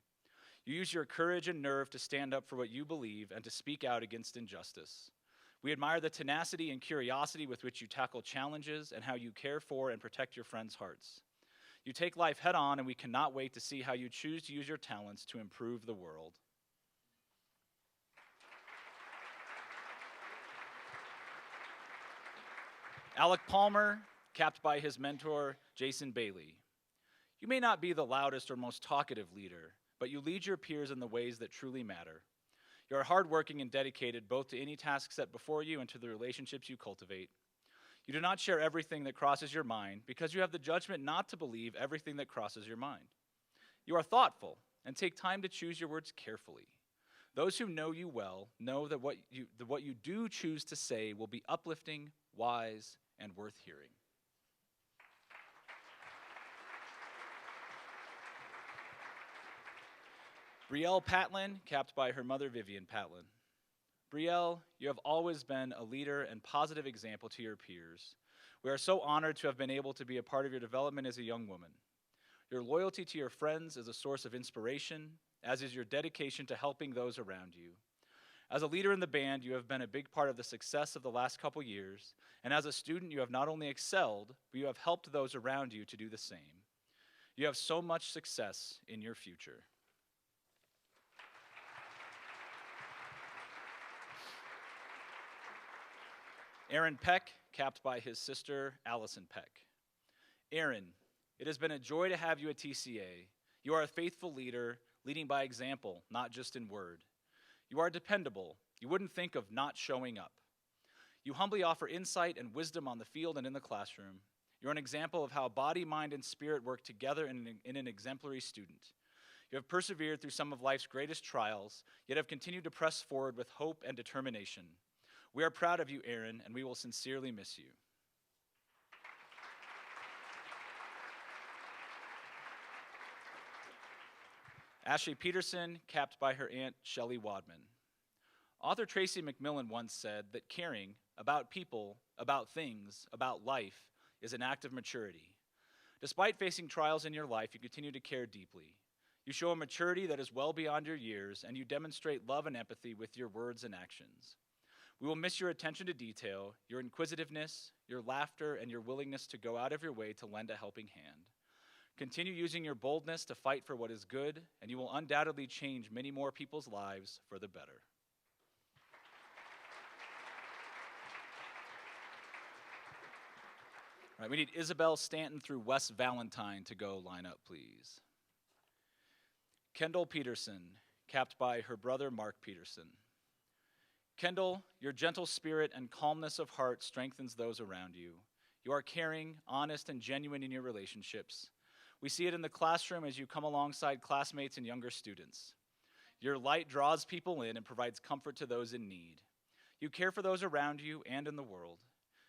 You use your courage and nerve to stand up for what you believe and to speak out against injustice. We admire the tenacity and curiosity with which you tackle challenges and how you care for and protect your friends' hearts. You take life head on, and we cannot wait to see how you choose to use your talents to improve the world. Alec Palmer, capped by his mentor, Jason Bailey. You may not be the loudest or most talkative leader, but you lead your peers in the ways that truly matter. You are hardworking and dedicated both to any task set before you and to the relationships you cultivate. You do not share everything that crosses your mind because you have the judgment not to believe everything that crosses your mind. You are thoughtful and take time to choose your words carefully. Those who know you well know that what you do choose to say will be uplifting, wise, and worth hearing. Brielle Patlin, capped by her mother, Vivian Patlin. Brielle, you have always been a leader and positive example to your peers. We are so honored to have been able to be a part of your development as a young woman. Your loyalty to your friends is a source of inspiration, as is your dedication to helping those around you. As a leader in the band, you have been a big part of the success of the last couple years, and as a student, you have not only excelled, but you have helped those around you to do the same. You have so much success in your future. Aaron Peck, capped by his sister, Allison Peck. Aaron, it has been a joy to have you at TCA. You are a faithful leader, leading by example, not just in word. You are dependable. You wouldn't think of not showing up. You humbly offer insight and wisdom on the field and in the classroom. You're an example of how body, mind, and spirit work together in an exemplary student. You have persevered through some of life's greatest trials, yet have continued to press forward with hope and determination. We are proud of you, Aaron, and we will sincerely miss you. Ashley Peterson, capped by her aunt, Shelley Wadman. Author Tracy McMillan once said that caring about people, about things, about life is an act of maturity. Despite facing trials in your life, you continue to care deeply. You show a maturity that is well beyond your years, and you demonstrate love and empathy with your words and actions. We will miss your attention to detail, your inquisitiveness, your laughter, and your willingness to go out of your way to lend a helping hand. Continue using your boldness to fight for what is good, and you will undoubtedly change many more people's lives for the better. All right, we need Isabel Stanton through Wes Valentine to go line up, please. Kendall Peterson, capped by her brother Mark Peterson. Kendall, your gentle spirit and calmness of heart strengthens those around you. You are caring, honest, and genuine in your relationships. We see it in the classroom as you come alongside classmates and younger students. Your light draws people in and provides comfort to those in need. You care for those around you and in the world.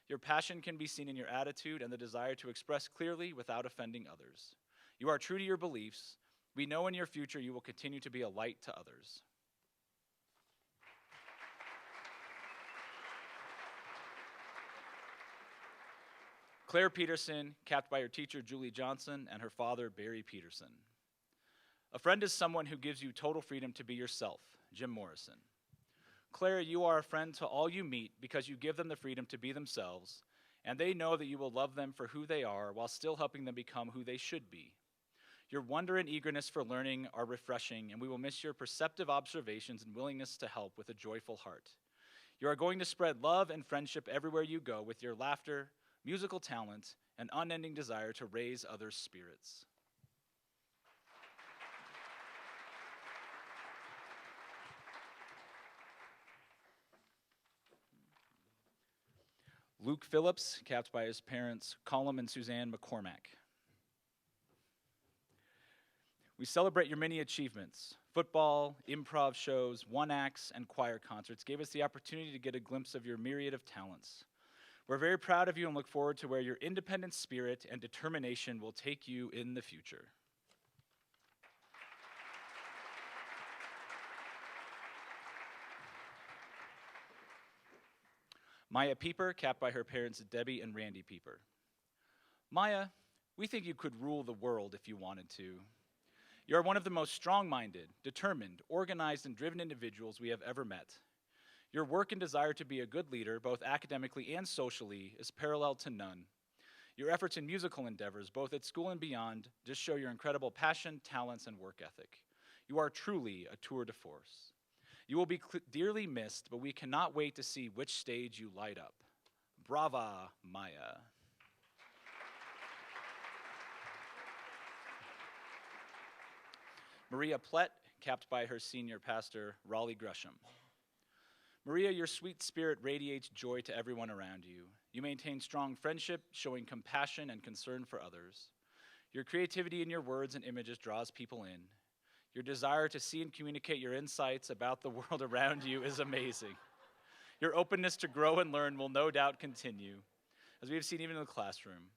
Your passion can be seen in your attitude and the desire to express clearly without offending others. You are true to your beliefs. We know in your future you will continue to be a light to others. Claire Peterson, capped by her teacher, Julie Johnson, and her father, Barry Peterson. A friend is someone who gives you total freedom to be yourself, Jim Morrison. Claire, you are a friend to all you meet because you give them the freedom to be themselves, and they know that you will love them for who they are while still helping them become who they should be. Your wonder and eagerness for learning are refreshing, and we will miss your perceptive observations and willingness to help with a joyful heart. You are going to spread love and friendship everywhere you go with your laughter, musical talent, and unending desire to raise others' spirits. Luke Phillips, capped by his parents, Colum and Suzanne McCormack. We celebrate your many achievements. Football, improv shows, one-acts, and choir concerts gave us the opportunity to get a glimpse of your myriad of talents. We're very proud of you and look forward to where your independent spirit and determination will take you in the future. Maya Pieper, capped by her parents Debbie and Randy Pieper. Maya, we think you could rule the world if you wanted to. You are one of the most strong-minded, determined, organized, and driven individuals we have ever met. Your work and desire to be a good leader, both academically and socially, is parallel to none. Your efforts in musical endeavors, both at school and beyond, just show your incredible passion, talents, and work ethic. You are truly a tour de force. You will be dearly missed, but we cannot wait to see which stage you light up. Brava, Maya. Maria Plett, capped by her senior pastor, Raleigh Gresham. Maria, your sweet spirit radiates joy to everyone around you. You maintain strong friendship, showing compassion and concern for others. Your creativity in your words and images draws people in. Your desire to see and communicate your insights about the world around you is amazing. Your openness to grow and learn will no doubt continue, as we have seen even in the classroom.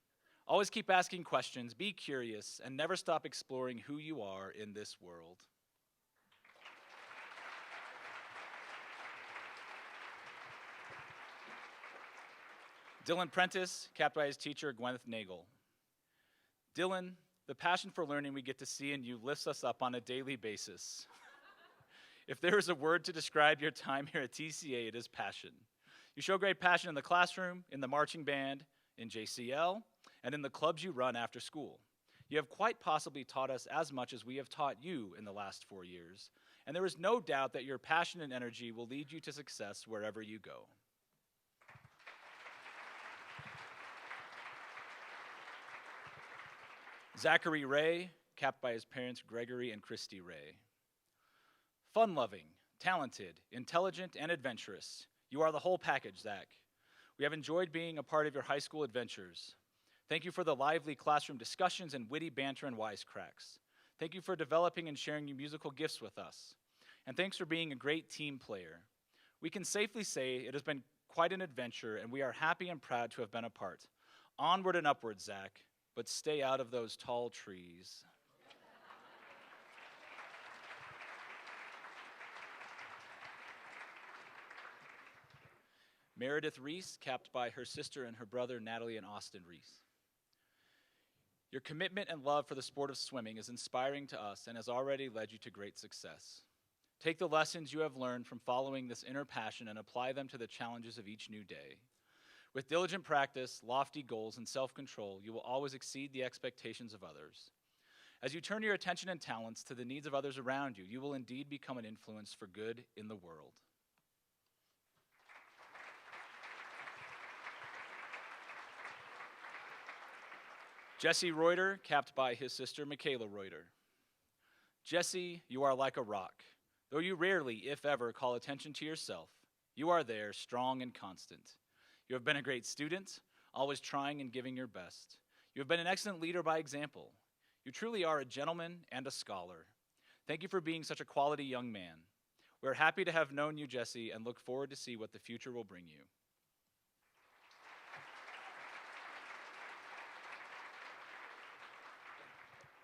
Always keep asking questions, be curious, and never stop exploring who you are in this world. Dylan Prentice, capped by his teacher, Gwyneth Nagel. Dylan, The passion for learning we get to see in you lifts us up on a daily basis. If there is a word to describe your time here at TCA, it is passion. You show great passion in the classroom, in the marching band, in JCL, and in the clubs you run after school. You have quite possibly taught us as much as we have taught you in the last 4 years, and there is no doubt that your passion and energy will lead you to success wherever you go. Zachary Ray, capped by his parents Gregory and Christy Ray. Fun-loving, talented, intelligent, and adventurous. You are the whole package, Zach. We have enjoyed being a part of your high school adventures. Thank you for the lively classroom discussions and witty banter and wisecracks. Thank you for developing and sharing your musical gifts with us. And thanks for being a great team player. We can safely say it has been quite an adventure, and we are happy and proud to have been a part. Onward and upward, Zach, but stay out of those tall trees. Meredith Reese, capped by her sister and her brother, Natalie and Austin Reese. Your commitment and love for the sport of swimming is inspiring to us and has already led you to great success. Take the lessons you have learned from following this inner passion and apply them to the challenges of each new day. With diligent practice, lofty goals, and self-control, you will always exceed the expectations of others. As you turn your attention and talents to the needs of others around you, you will indeed become an influence for good in the world. Jesse Reuter, capped by his sister, Michaela Reuter. Jesse, you are like a rock. Though you rarely, if ever, call attention to yourself, you are there, strong and constant. You have been a great student, always trying and giving your best. You have been an excellent leader by example. You truly are a gentleman and a scholar. Thank you for being such a quality young man. We're happy to have known you, Jesse, and look forward to see what the future will bring you.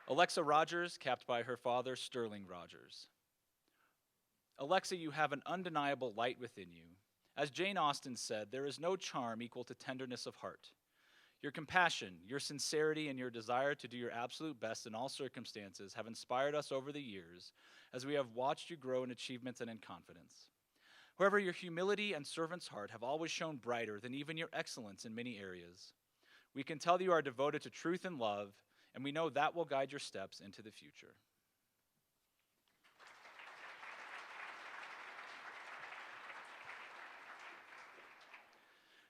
Alexa Rogers, capped by her father, Sterling Rogers. Alexa, you have an undeniable light within you. As Jane Austen said, there is no charm equal to tenderness of heart. Your compassion, your sincerity, and your desire to do your absolute best in all circumstances have inspired us over the years as we have watched you grow in achievements and in confidence. However, your humility and servant's heart have always shone brighter than even your excellence in many areas. We can tell you are devoted to truth and love, and we know that will guide your steps into the future.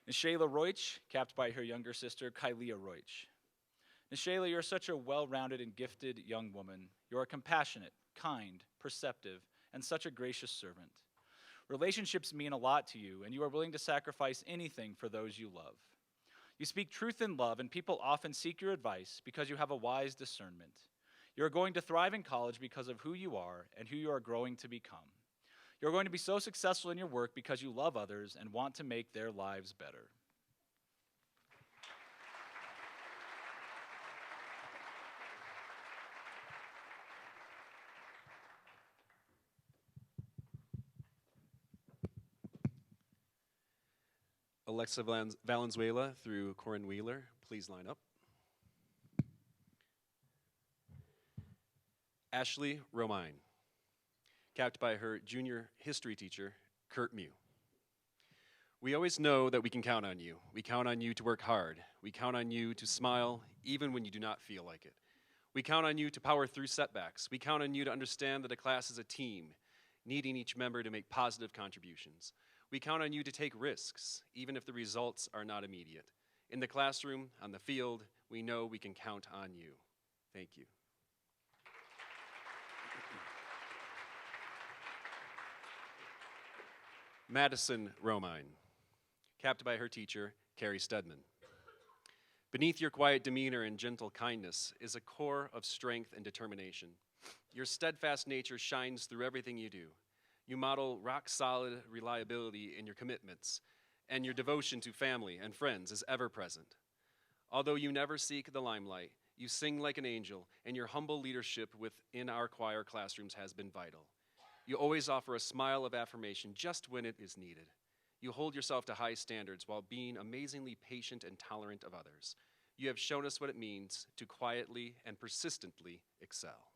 Nishayla Roich, capped by her younger sister, Kylia Roich. Nishayla, you're such a well-rounded and gifted young woman. You are compassionate, kind, perceptive, and such a gracious servant. Relationships mean a lot to you, and you are willing to sacrifice anything for those you love. You speak truth in love, and people often seek your advice because you have a wise discernment. You are going to thrive in college because of who you are and who you are growing to become. You're going to be so successful in your work because you love others and want to make their lives better. Alexa Valenzuela through Corin Wheeler, please line up. Ashley Romine, capped by her junior history teacher, Kurt Mew. We always know that we can count on you. We count on you to work hard. We count on you to smile even when you do not feel like it. We count on you to power through setbacks. We count on you to understand that a class is a team, needing each member to make positive contributions. We count on you to take risks, even if the results are not immediate. In the classroom, on the field, we know we can count on you. Thank you. Madison Romine, capped by her teacher, Carrie Stedman. Beneath your quiet demeanor and gentle kindness is a core of strength and determination. Your steadfast nature shines through everything you do. You model rock-solid reliability in your commitments, and your devotion to family and friends is ever present. Although you never seek the limelight, you sing like an angel, and your humble leadership within our choir classrooms has been vital. You always offer a smile of affirmation just when it is needed. You hold yourself to high standards while being amazingly patient and tolerant of others. You have shown us what it means to quietly and persistently excel.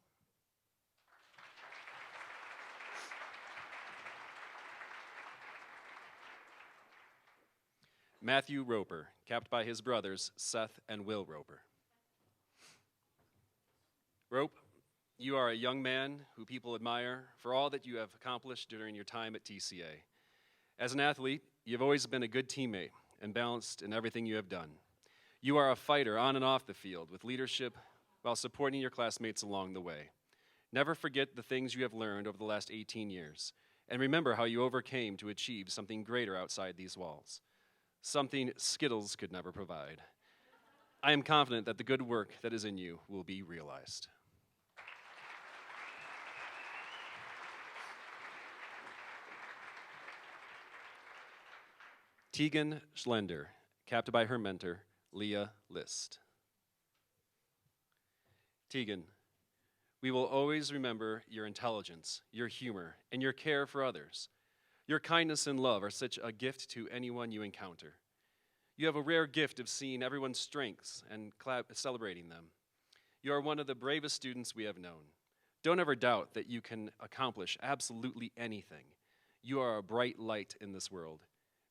Matthew Roper, capped by his brothers, Seth and Will Roper. Rope, you are a young man who people admire for all that you have accomplished during your time at TCA. As an athlete, you've always been a good teammate and balanced in everything you have done. You are a fighter on and off the field with leadership while supporting your classmates along the way. Never forget the things you have learned over the last 18 years, and remember how you overcame to achieve something greater outside these walls, something Skittles could never provide. I am confident that the good work that is in you will be realized. Tegan Schlender, capped by her mentor, Leah List. Tegan, we will always remember your intelligence, your humor, and your care for others. Your kindness and love are such a gift to anyone you encounter. You have a rare gift of seeing everyone's strengths and celebrating them. You are one of the bravest students we have known. Don't ever doubt that you can accomplish absolutely anything. You are a bright light in this world.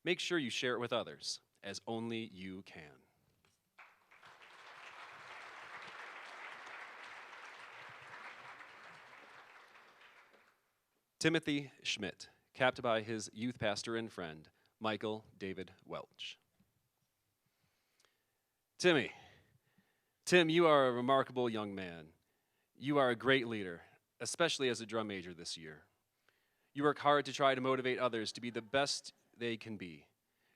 Make sure you share it with others, as only you can. Timothy Schmidt, capped by his youth pastor and friend, Michael David Welch. Tim, you are a remarkable young man. You are a great leader, especially as a drum major this year. You work hard to try to motivate others to be the best they can be.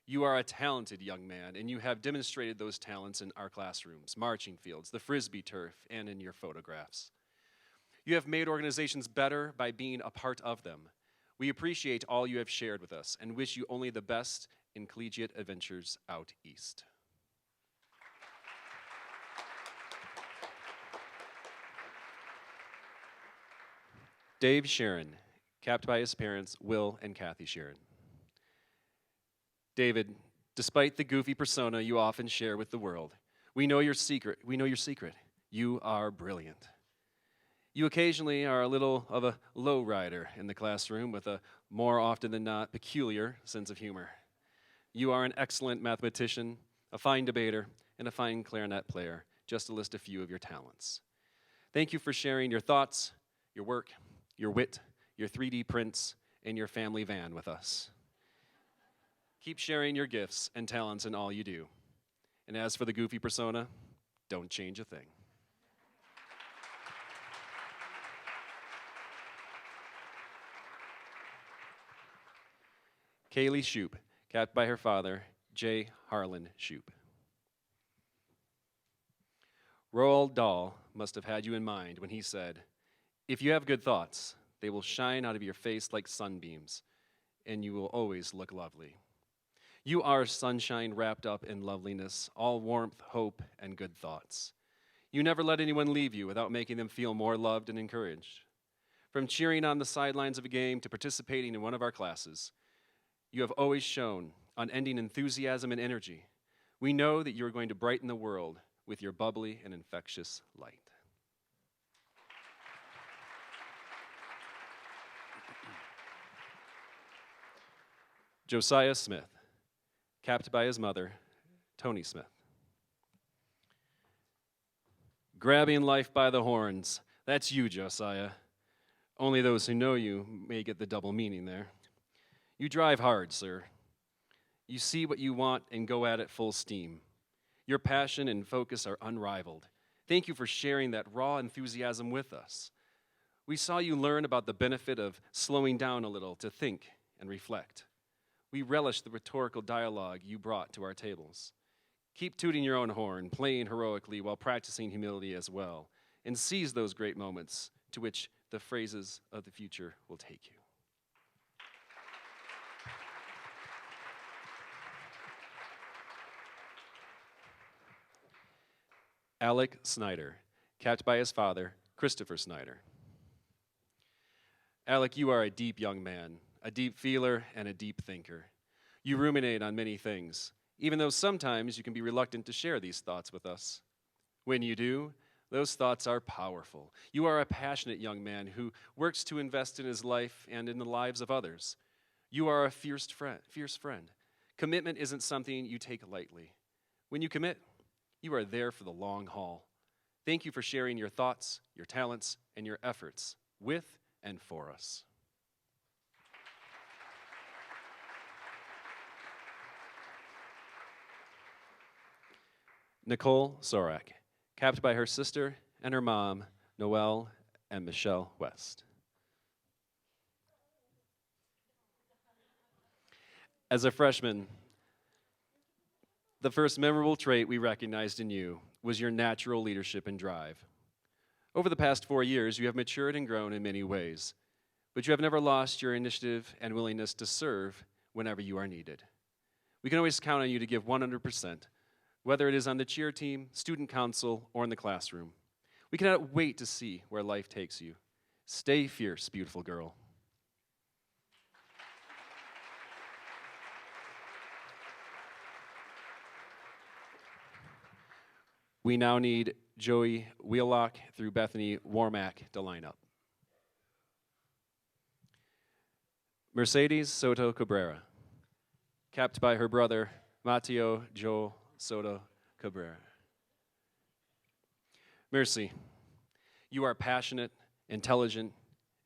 You are a talented young man, and you have demonstrated those talents in our classrooms, marching fields, the Frisbee turf, and in your photographs. You have made organizations better by being a part of them. We appreciate all you have shared with us and wish you only the best in collegiate adventures out east. Dave Sharon, capped by his parents, Will and Kathy Sharon. David, despite the goofy persona you often share with the world, we know your secret. You are brilliant. You occasionally are a little of a lowrider in the classroom with a more often than not peculiar sense of humor. You are an excellent mathematician, a fine debater, and a fine clarinet player, just to list a few of your talents. Thank you for sharing your thoughts, your work, your wit, your 3D prints, and your family van with us. Keep sharing your gifts and talents in all you do. And as for the goofy persona, don't change a thing. Kaylee Shoup, capped by her father, J. Harlan Shoup. Roald Dahl must have had you in mind when he said, "If you have good thoughts, they will shine out of your face like sunbeams, and you will always look lovely." You are sunshine wrapped up in loveliness, all warmth, hope, and good thoughts. You never let anyone leave you without making them feel more loved and encouraged. From cheering on the sidelines of a game to participating in one of our classes, you have always shown unending enthusiasm and energy. We know that you are going to brighten the world with your bubbly and infectious light. Josiah Smith, capped by his mother, Tony Smith. Grabbing life by the horns, that's you, Josiah. Only those who know you may get the double meaning there. You drive hard, sir. You see what you want and go at it full steam. Your passion and focus are unrivaled. Thank you for sharing that raw enthusiasm with us. We saw you learn about the benefit of slowing down a little to think and reflect. We relish the rhetorical dialogue you brought to our tables. Keep tooting your own horn, playing heroically while practicing humility as well, and seize those great moments to which the phrases of the future will take you. Alec Snyder, capped by his father, Christopher Snyder. Alec, you are a deep young man, a deep feeler and a deep thinker. You ruminate on many things, even though sometimes you can be reluctant to share these thoughts with us. When you do, those thoughts are powerful. You are a passionate young man who works to invest in his life and in the lives of others. You are a fierce friend. Commitment isn't something you take lightly. When you commit, you are there for the long haul. Thank you for sharing your thoughts, your talents, and your efforts with and for us. Nicole Sorak, capped by her sister and her mom, Noelle and Michelle West. As a freshman, the first memorable trait we recognized in you was your natural leadership and drive. Over the past 4 years, you have matured and grown in many ways, but you have never lost your initiative and willingness to serve whenever you are needed. We can always count on you to give 100%, whether it is on the cheer team, student council, or in the classroom. We cannot wait to see where life takes you. Stay fierce, beautiful girl. We now need Joey Wheelock through Bethany Warmack to line up. Mercedes Soto Cabrera, capped by her brother, Mateo Joe Soto Cabrera. Mercy, you are passionate, intelligent,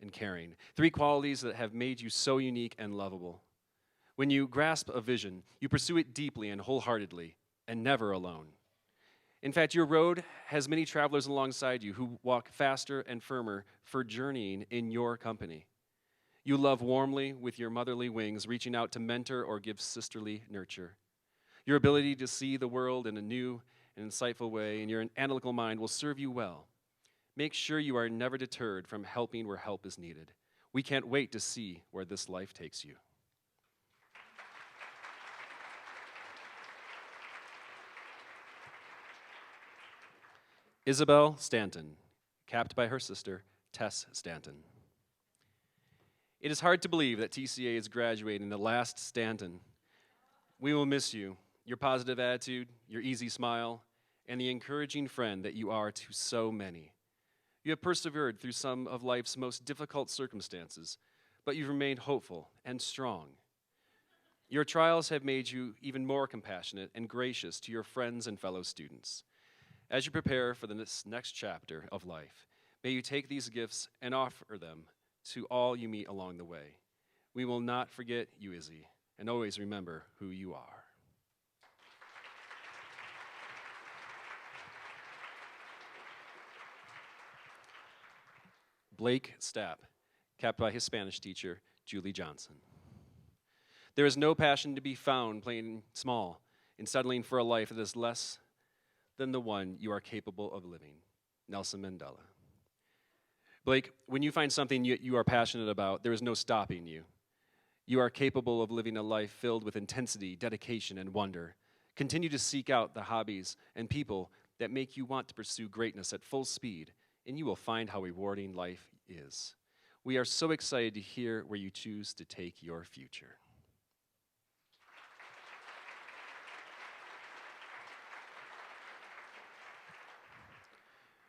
and caring, 3 qualities that have made you so unique and lovable. When you grasp a vision, you pursue it deeply and wholeheartedly, and never alone. In fact, your road has many travelers alongside you who walk faster and firmer for journeying in your company. You love warmly with your motherly wings, reaching out to mentor or give sisterly nurture. Your ability to see the world in a new and insightful way and your analytical mind will serve you well. Make sure you are never deterred from helping where help is needed. We can't wait to see where this life takes you. Isabel Stanton, capped by her sister, Tess Stanton. It is hard to believe that TCA is graduating the last Stanton. We will miss you, your positive attitude, your easy smile, and the encouraging friend that you are to so many. You have persevered through some of life's most difficult circumstances, but you've remained hopeful and strong. Your trials have made you even more compassionate and gracious to your friends and fellow students. As you prepare for this next chapter of life, may you take these gifts and offer them to all you meet along the way. We will not forget you, Izzy, and always remember who you are. Blake Stapp, capped by his Spanish teacher, Julie Johnson. There is no passion to be found playing small and settling for a life that is less than the one you are capable of living. Nelson Mandela. Blake, when you find something you are passionate about, there is no stopping you. You are capable of living a life filled with intensity, dedication, and wonder. Continue to seek out the hobbies and people that make you want to pursue greatness at full speed, and you will find how rewarding life is. We are so excited to hear where you choose to take your future.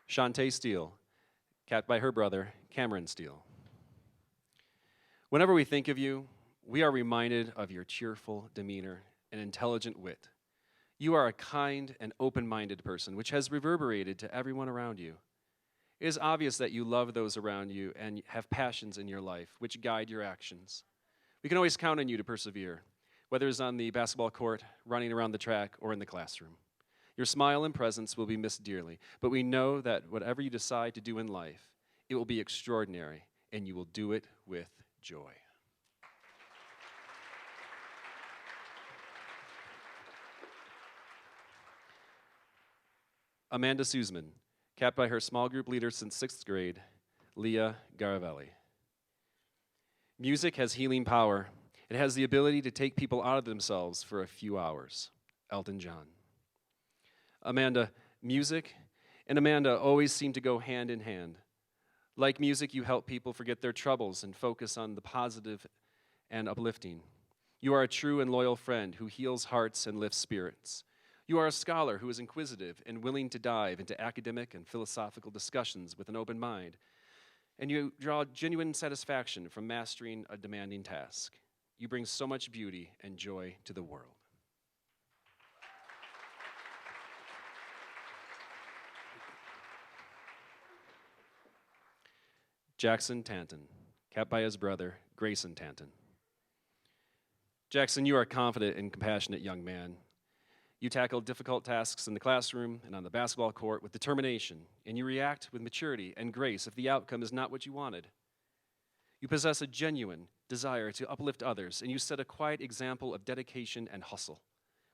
Shantae Steele, capped by her brother, Cameron Steele. Whenever we think of you, we are reminded of your cheerful demeanor and intelligent wit. You are a kind and open-minded person, which has reverberated to everyone around you. It is obvious that you love those around you and have passions in your life, which guide your actions. We can always count on you to persevere, whether it's on the basketball court, running around the track, or in the classroom. Your smile and presence will be missed dearly, but we know that whatever you decide to do in life, it will be extraordinary, and you will do it with joy. Amanda Sussman, capped by her small group leader since 6th grade, Leah Garavelli. Music has healing power. It has the ability to take people out of themselves for a few hours. Elton John. Amanda, music and Amanda always seem to go hand in hand. Like music, you help people forget their troubles and focus on the positive and uplifting. You are a true and loyal friend who heals hearts and lifts spirits. You are a scholar who is inquisitive and willing to dive into academic and philosophical discussions with an open mind. And you draw genuine satisfaction from mastering a demanding task. You bring so much beauty and joy to the world. Jackson Tanton, capped by his brother, Grayson Tanton. Jackson, you are a confident and compassionate young man. You tackle difficult tasks in the classroom and on the basketball court with determination, and you react with maturity and grace if the outcome is not what you wanted. You possess a genuine desire to uplift others, and you set a quiet example of dedication and hustle.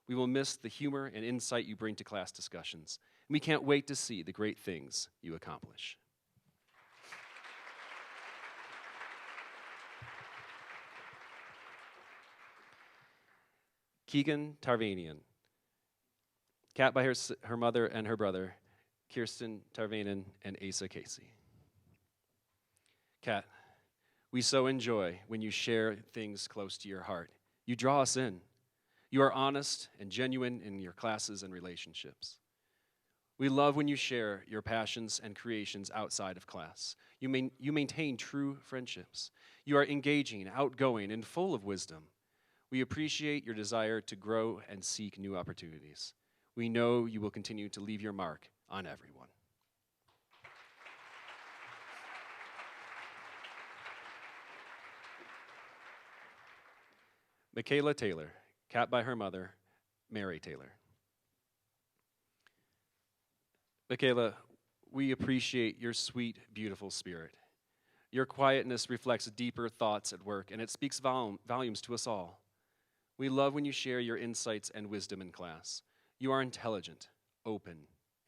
We will miss the humor and insight you bring to class discussions, and we can't wait to see the great things you accomplish. Keegan Tarvanian, capped by her mother and her brother, Kirsten Tarvanen and Asa Casey. Kat, we so enjoy when you share things close to your heart. You draw us in. You are honest and genuine in your classes and relationships. We love when you share your passions and creations outside of class. You maintain true friendships. You are engaging, outgoing, and full of wisdom. We appreciate your desire to grow and seek new opportunities. We know you will continue to leave your mark on everyone. Michaela Taylor, capped by her mother, Mary Taylor. Michaela, we appreciate your sweet, beautiful spirit. Your quietness reflects deeper thoughts at work, and it speaks volumes to us all. We love when you share your insights and wisdom in class. You are intelligent, open,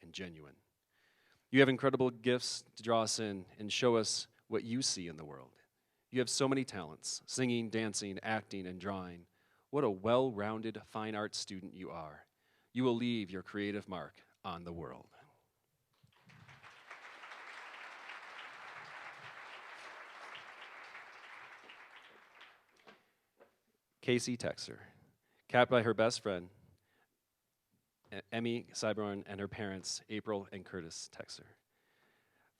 and genuine. You have incredible gifts to draw us in and show us what you see in the world. You have so many talents, singing, dancing, acting, and drawing. What a well-rounded fine arts student you are. You will leave your creative mark on the world. Casey Texer, capped by her best friend, Emmy Cyborn, and her parents, April and Curtis Texer.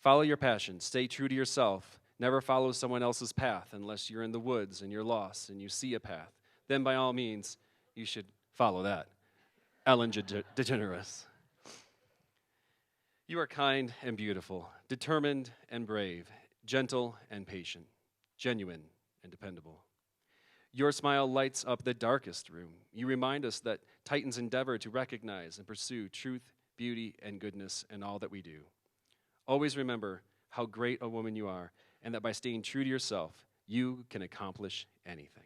Follow your passion. Stay true to yourself. Never follow someone else's path unless you're in the woods and you're lost and you see a path. Then, by all means, you should follow that. Ellen DeGeneres. You are kind and beautiful, determined and brave, gentle and patient, genuine and dependable. Your smile lights up the darkest room. You remind us that Titans endeavor to recognize and pursue truth, beauty, and goodness in all that we do. Always remember how great a woman you are, and that by staying true to yourself, you can accomplish anything.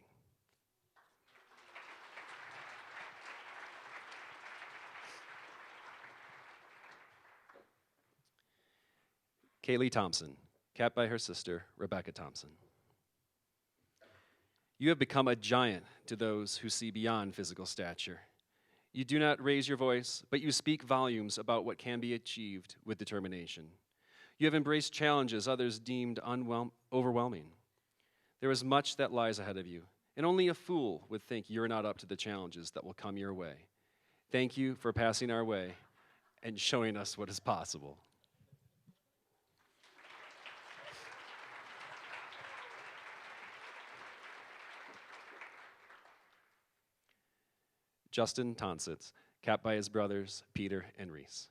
Kaylee Thompson, capped by her sister, Rebecca Thompson. You have become a giant to those who see beyond physical stature. You do not raise your voice, but you speak volumes about what can be achieved with determination. You have embraced challenges others deemed overwhelming. There is much that lies ahead of you, and only a fool would think you're not up to the challenges that will come your way. Thank you for passing our way and showing us what is possible. Justin Tonsitz, capped by his brothers, Peter and Reese.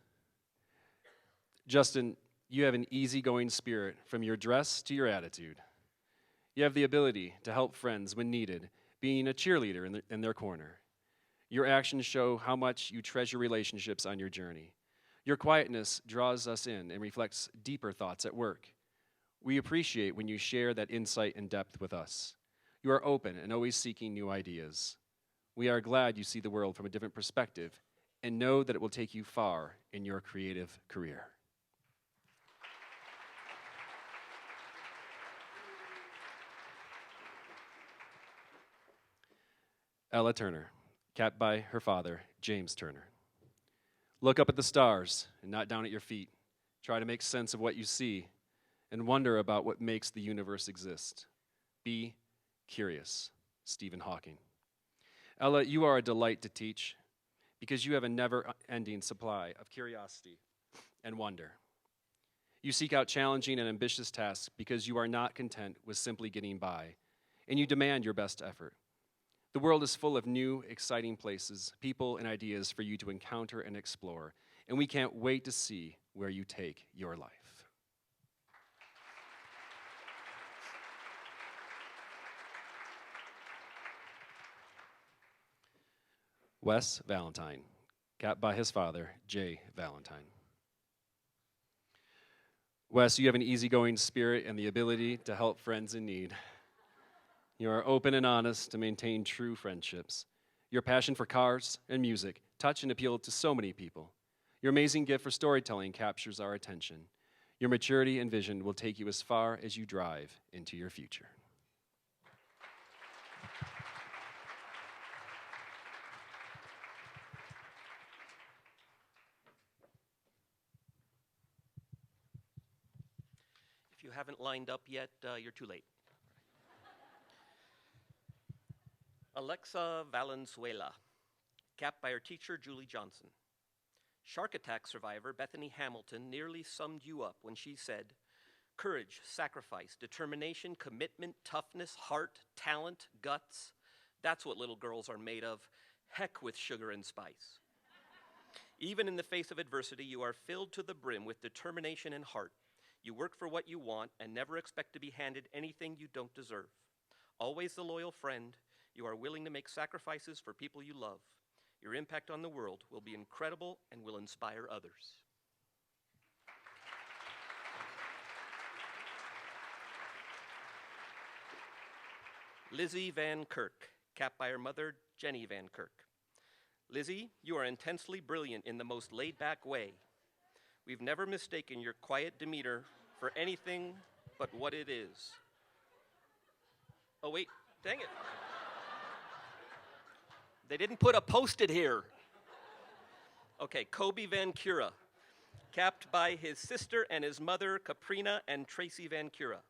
Justin, you have an easygoing spirit from your dress to your attitude. You have the ability to help friends when needed, being a cheerleader in their corner. Your actions show how much you treasure relationships on your journey. Your quietness draws us in and reflects deeper thoughts at work. We appreciate when you share that insight and depth with us. You are open and always seeking new ideas. We are glad you see the world from a different perspective and know that it will take you far in your creative career. Ella Turner, capped by her father, James Turner. Look up at the stars and not down at your feet. Try to make sense of what you see and wonder about what makes the universe exist. Be curious. Stephen Hawking. Ella, you are a delight to teach because you have a never-ending supply of curiosity and wonder. You seek out challenging and ambitious tasks because you are not content with simply getting by, and you demand your best effort. The world is full of new, exciting places, people, and ideas for you to encounter and explore, and we can't wait to see where you take your life. Wes Valentine, capped by his father, Jay Valentine. Wes, you have an easygoing spirit and the ability to help friends in need. You are open and honest to maintain true friendships. Your passion for cars and music touch and appeal to so many people. Your amazing gift for storytelling captures our attention. Your maturity and vision will take you as far as you drive into your future. If you haven't lined up yet, you're too late. Alexa Valenzuela, capped by her teacher, Julie Johnson. Shark attack survivor Bethany Hamilton nearly summed you up when she said, "Courage, sacrifice, determination, commitment, toughness, heart, talent, guts. That's what little girls are made of. Heck with sugar and spice." Even in the face of adversity, you are filled to the brim with determination and heart. You work for what you want and never expect to be handed anything you don't deserve. Always the loyal friend, you are willing to make sacrifices for people you love. Your impact on the world will be incredible and will inspire others. Lizzie Van Kirk, capped by her mother, Jenny Van Kirk. Lizzie, you are intensely brilliant in the most laid-back way. We've never mistaken your quiet demeanor for anything but what it is. Oh, wait, dang it. They didn't put a Post-it here. Okay, Kobe Van Cura, capped by his sister and his mother, Caprina and Tracy Van Cura.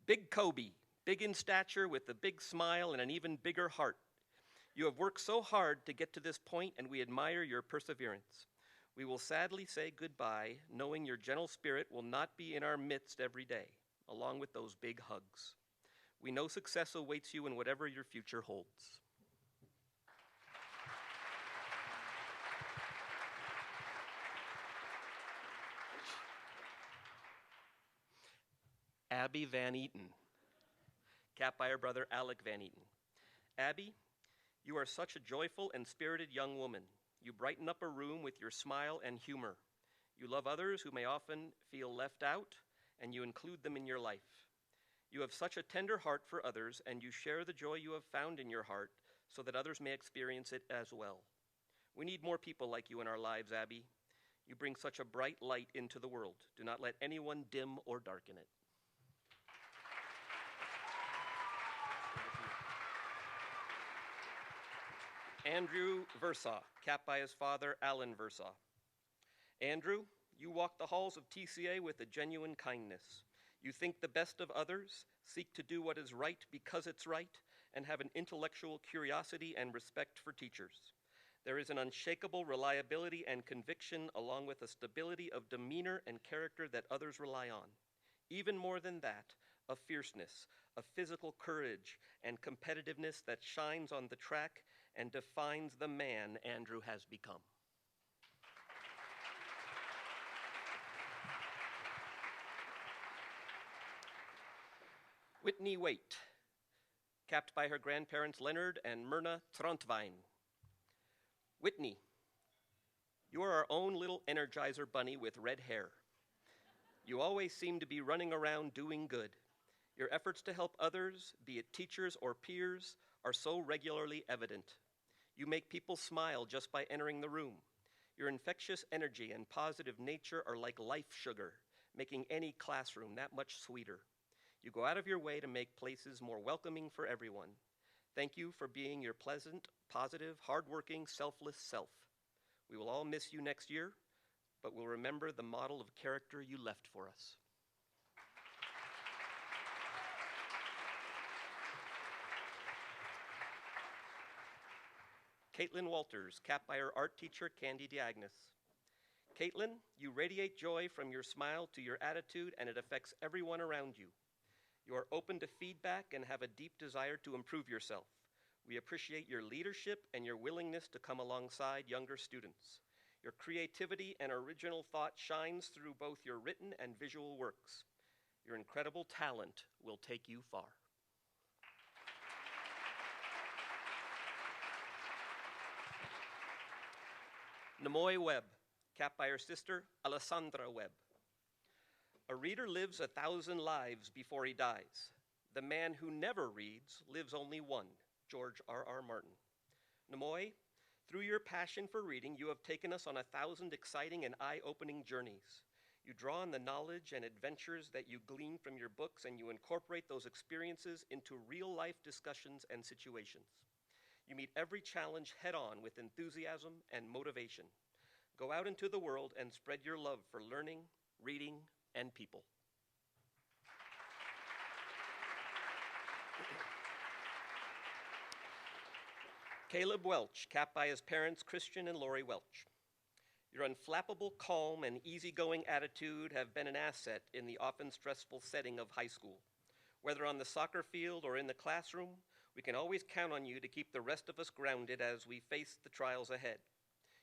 Big Kobe, big in stature with a big smile and an even bigger heart. You have worked so hard to get to this point, and we admire your perseverance. We will sadly say goodbye, knowing your gentle spirit will not be in our midst every day, along with those big hugs. We know success awaits you in whatever your future holds. Abby Van Eaton, capped by her brother Alec Van Eaton. Abby, you are such a joyful and spirited young woman. You brighten up a room with your smile and humor. You love others who may often feel left out, and you include them in your life. You have such a tender heart for others, and you share the joy you have found in your heart so that others may experience it as well. We need more people like you in our lives, Abby. You bring such a bright light into the world. Do not let anyone dim or darken it. Andrew Versaw, capped by his father, Alan Versaw. Andrew, you walk the halls of TCA with a genuine kindness. You think the best of others, seek to do what is right because it's right, and have an intellectual curiosity and respect for teachers. There is an unshakable reliability and conviction, along with a stability of demeanor and character that others rely on. Even more than that, a fierceness, a physical courage, and competitiveness that shines on the track and defines the man Andrew has become. Whitney Waite, capped by her grandparents Leonard and Myrna Trontwein. Whitney, you are our own little Energizer bunny with red hair. You always seem to be running around doing good. Your efforts to help others, be it teachers or peers, are so regularly evident. You make people smile just by entering the room. Your infectious energy and positive nature are like life sugar, making any classroom that much sweeter. You go out of your way to make places more welcoming for everyone. Thank you for being your pleasant, positive, hardworking, selfless self. We will all miss you next year, but we'll remember the model of character you left for us. Caitlin Walters, capped by her art teacher, Candy Diagnos. Caitlin, you radiate joy from your smile to your attitude, and it affects everyone around you. You are open to feedback and have a deep desire to improve yourself. We appreciate your leadership and your willingness to come alongside younger students. Your creativity and original thought shines through both your written and visual works. Your incredible talent will take you far. Nemoy Webb, capped by her sister, Alessandra Webb. A reader lives 1,000 lives before he dies. The man who never reads lives only one, George R.R. Martin. Nemoy, through your passion for reading, you have taken us on 1,000 exciting and eye-opening journeys. You draw on the knowledge and adventures that you glean from your books, and you incorporate those experiences into real-life discussions and situations. You meet every challenge head-on with enthusiasm and motivation. Go out into the world and spread your love for learning, reading, and people. Caleb Welch, capped by his parents, Christian and Lori Welch. Your unflappable calm and easygoing attitude have been an asset in the often stressful setting of high school. Whether on the soccer field or in the classroom, we can always count on you to keep the rest of us grounded as we face the trials ahead.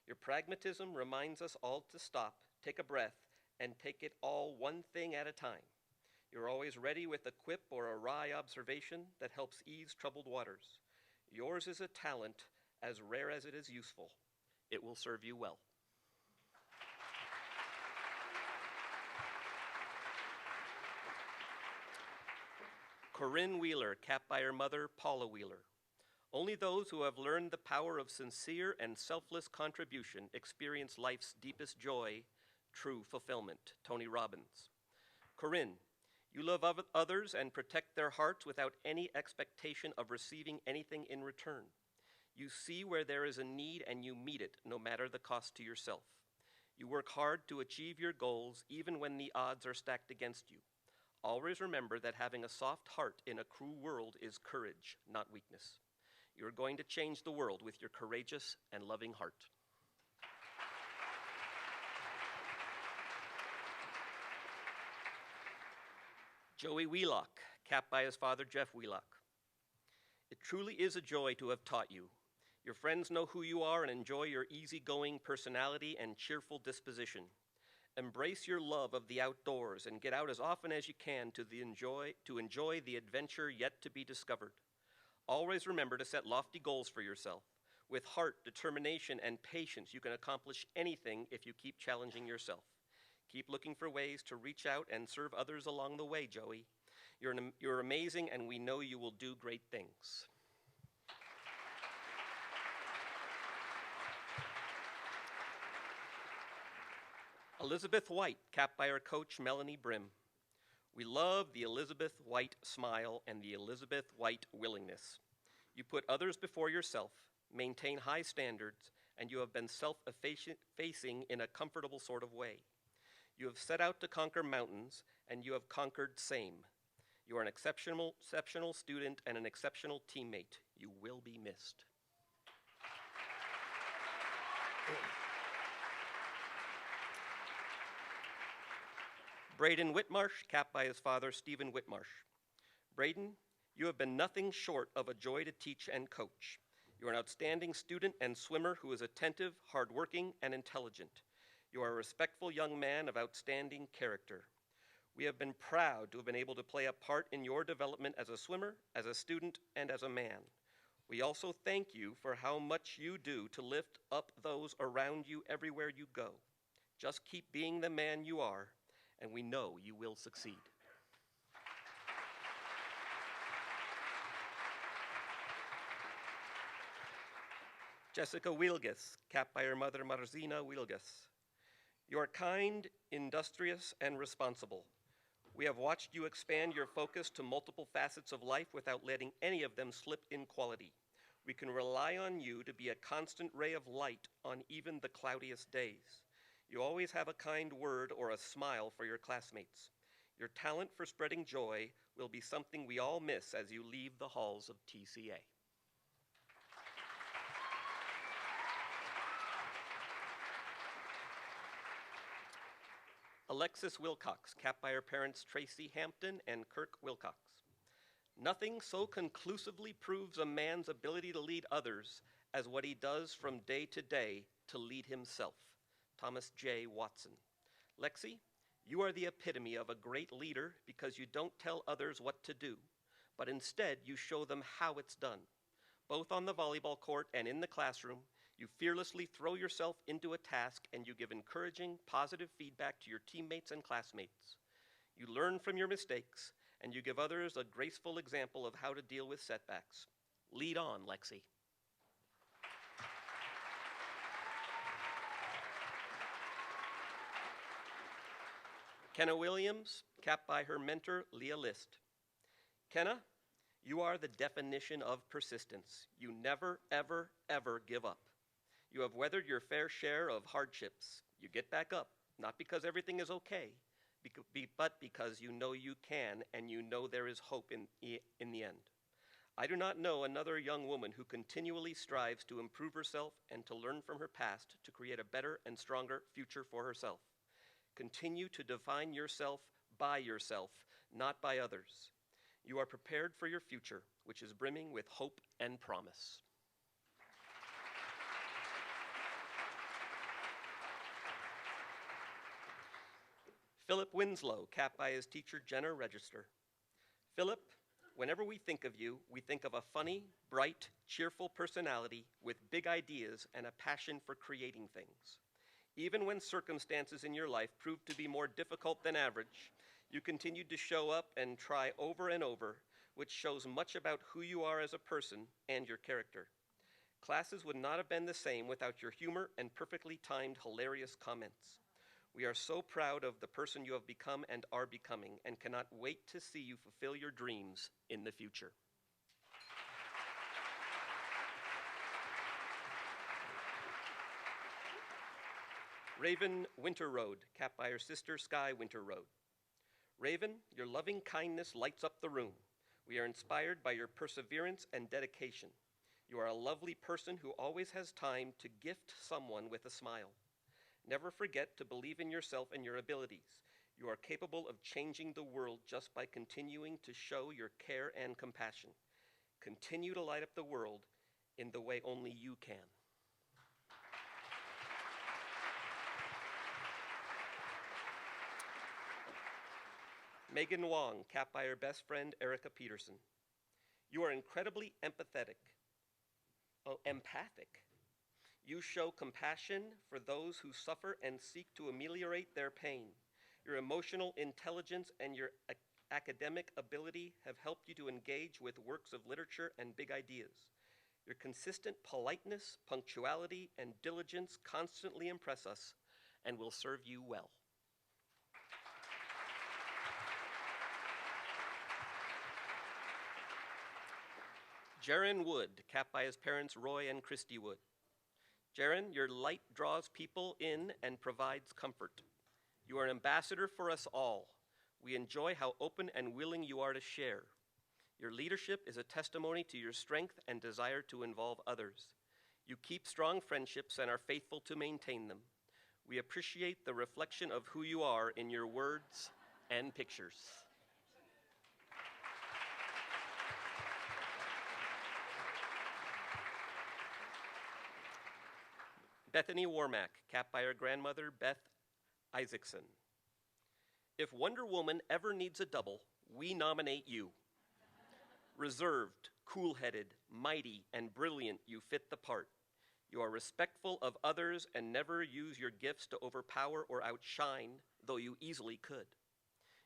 Your pragmatism reminds us all to stop, take a breath, and take it all one thing at a time. You're always ready with a quip or a wry observation that helps ease troubled waters. Yours is a talent as rare as it is useful. It will serve you well. Corinne Wheeler, capped by her mother, Paula Wheeler. Only those who have learned the power of sincere and selfless contribution experience life's deepest joy, true fulfillment. Tony Robbins. Corinne, you love others and protect their hearts without any expectation of receiving anything in return. You see where there is a need and you meet it, no matter the cost to yourself. You work hard to achieve your goals even when the odds are stacked against you. Always remember that having a soft heart in a cruel world is courage, not weakness. You are going to change the world with your courageous and loving heart. Joey Wheelock, capped by his father, Jeff Wheelock. It truly is a joy to have taught you. Your friends know who you are and enjoy your easygoing personality and cheerful disposition. Embrace your love of the outdoors and get out as often as you can to enjoy the adventure yet to be discovered. Always remember to set lofty goals for yourself. With heart, determination, and patience, you can accomplish anything if you keep challenging yourself. Keep looking for ways to reach out and serve others along the way, Joey. You're amazing, and we know you will do great things. Elizabeth White, capped by her coach, Melanie Brim. We love the Elizabeth White smile and the Elizabeth White willingness. You put others before yourself, maintain high standards, and you have been self-effacing in a comfortable sort of way. You have set out to conquer mountains, and you have conquered same. You are an exceptional student and an exceptional teammate. You will be missed. Braden Whitmarsh, capped by his father, Stephen Whitmarsh. Braden, you have been nothing short of a joy to teach and coach. You are an outstanding student and swimmer who is attentive, hardworking, and intelligent. You are a respectful young man of outstanding character. We have been proud to have been able to play a part in your development as a swimmer, as a student, and as a man. We also thank you for how much you do to lift up those around you everywhere you go. Just keep being the man you are, and we know you will succeed. Jessica Wielges, capped by her mother, Marzina Wielges. You are kind, industrious, and responsible. We have watched you expand your focus to multiple facets of life without letting any of them slip in quality. We can rely on you to be a constant ray of light on even the cloudiest days. You always have a kind word or a smile for your classmates. Your talent for spreading joy will be something we all miss as you leave the halls of TCA. Alexis Wilcox, capped by her parents Tracy Hampton and Kirk Wilcox. Nothing so conclusively proves a man's ability to lead others as what he does from day to day to lead himself. Thomas J. Watson. Lexi, you are the epitome of a great leader because you don't tell others what to do, but instead you show them how it's done. Both on the volleyball court and in the classroom, you fearlessly throw yourself into a task and you give encouraging, positive feedback to your teammates and classmates. You learn from your mistakes and you give others a graceful example of how to deal with setbacks. Lead on, Lexi. Kenna Williams, capped by her mentor, Leah List. Kenna, you are the definition of persistence. You never, ever, ever give up. You have weathered your fair share of hardships. You get back up, not because everything is okay, but because you know you can and you know there is hope in the end. I do not know another young woman who continually strives to improve herself and to learn from her past to create a better and stronger future for herself. Continue to define yourself by yourself, not by others. You are prepared for your future, which is brimming with hope and promise. Philip Winslow, capped by his teacher, Jenna Register. Philip, whenever we think of you, we think of a funny, bright, cheerful personality with big ideas and a passion for creating things. Even when circumstances in your life proved to be more difficult than average, you continued to show up and try over and over, which shows much about who you are as a person and your character. Classes would not have been the same without your humor and perfectly timed, hilarious comments. We are so proud of the person you have become and are becoming, and cannot wait to see you fulfill your dreams in the future. Raven Winterroad, capped by her sister Sky Winterroad. Raven, your loving kindness lights up the room. We are inspired by your perseverance and dedication. You are a lovely person who always has time to gift someone with a smile. Never forget to believe in yourself and your abilities. You are capable of changing the world just by continuing to show your care and compassion. Continue to light up the world in the way only you can. Megan Wong, capped by her best friend, Erica Peterson. You are incredibly empathic. You show compassion for those who suffer and seek to ameliorate their pain. Your emotional intelligence and your academic ability have helped you to engage with works of literature and big ideas. Your consistent politeness, punctuality, and diligence constantly impress us and will serve you well. Jaron Wood, capped by his parents Roy and Christy Wood. Jaron, your light draws people in and provides comfort. You are an ambassador for us all. We enjoy how open and willing you are to share. Your leadership is a testimony to your strength and desire to involve others. You keep strong friendships and are faithful to maintain them. We appreciate the reflection of who you are in your words and pictures. Bethany Warmack, capped by her grandmother, Beth Isaacson. If Wonder Woman ever needs a double, we nominate you. Reserved, cool-headed, mighty, and brilliant, you fit the part. You are respectful of others and never use your gifts to overpower or outshine, though you easily could.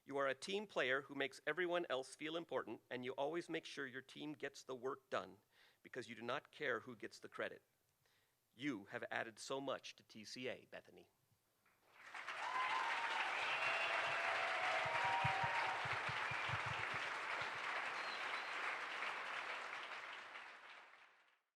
You are a team player who makes everyone else feel important, and you always make sure your team gets the work done because you do not care who gets the credit. You have added so much to TCA, Bethany.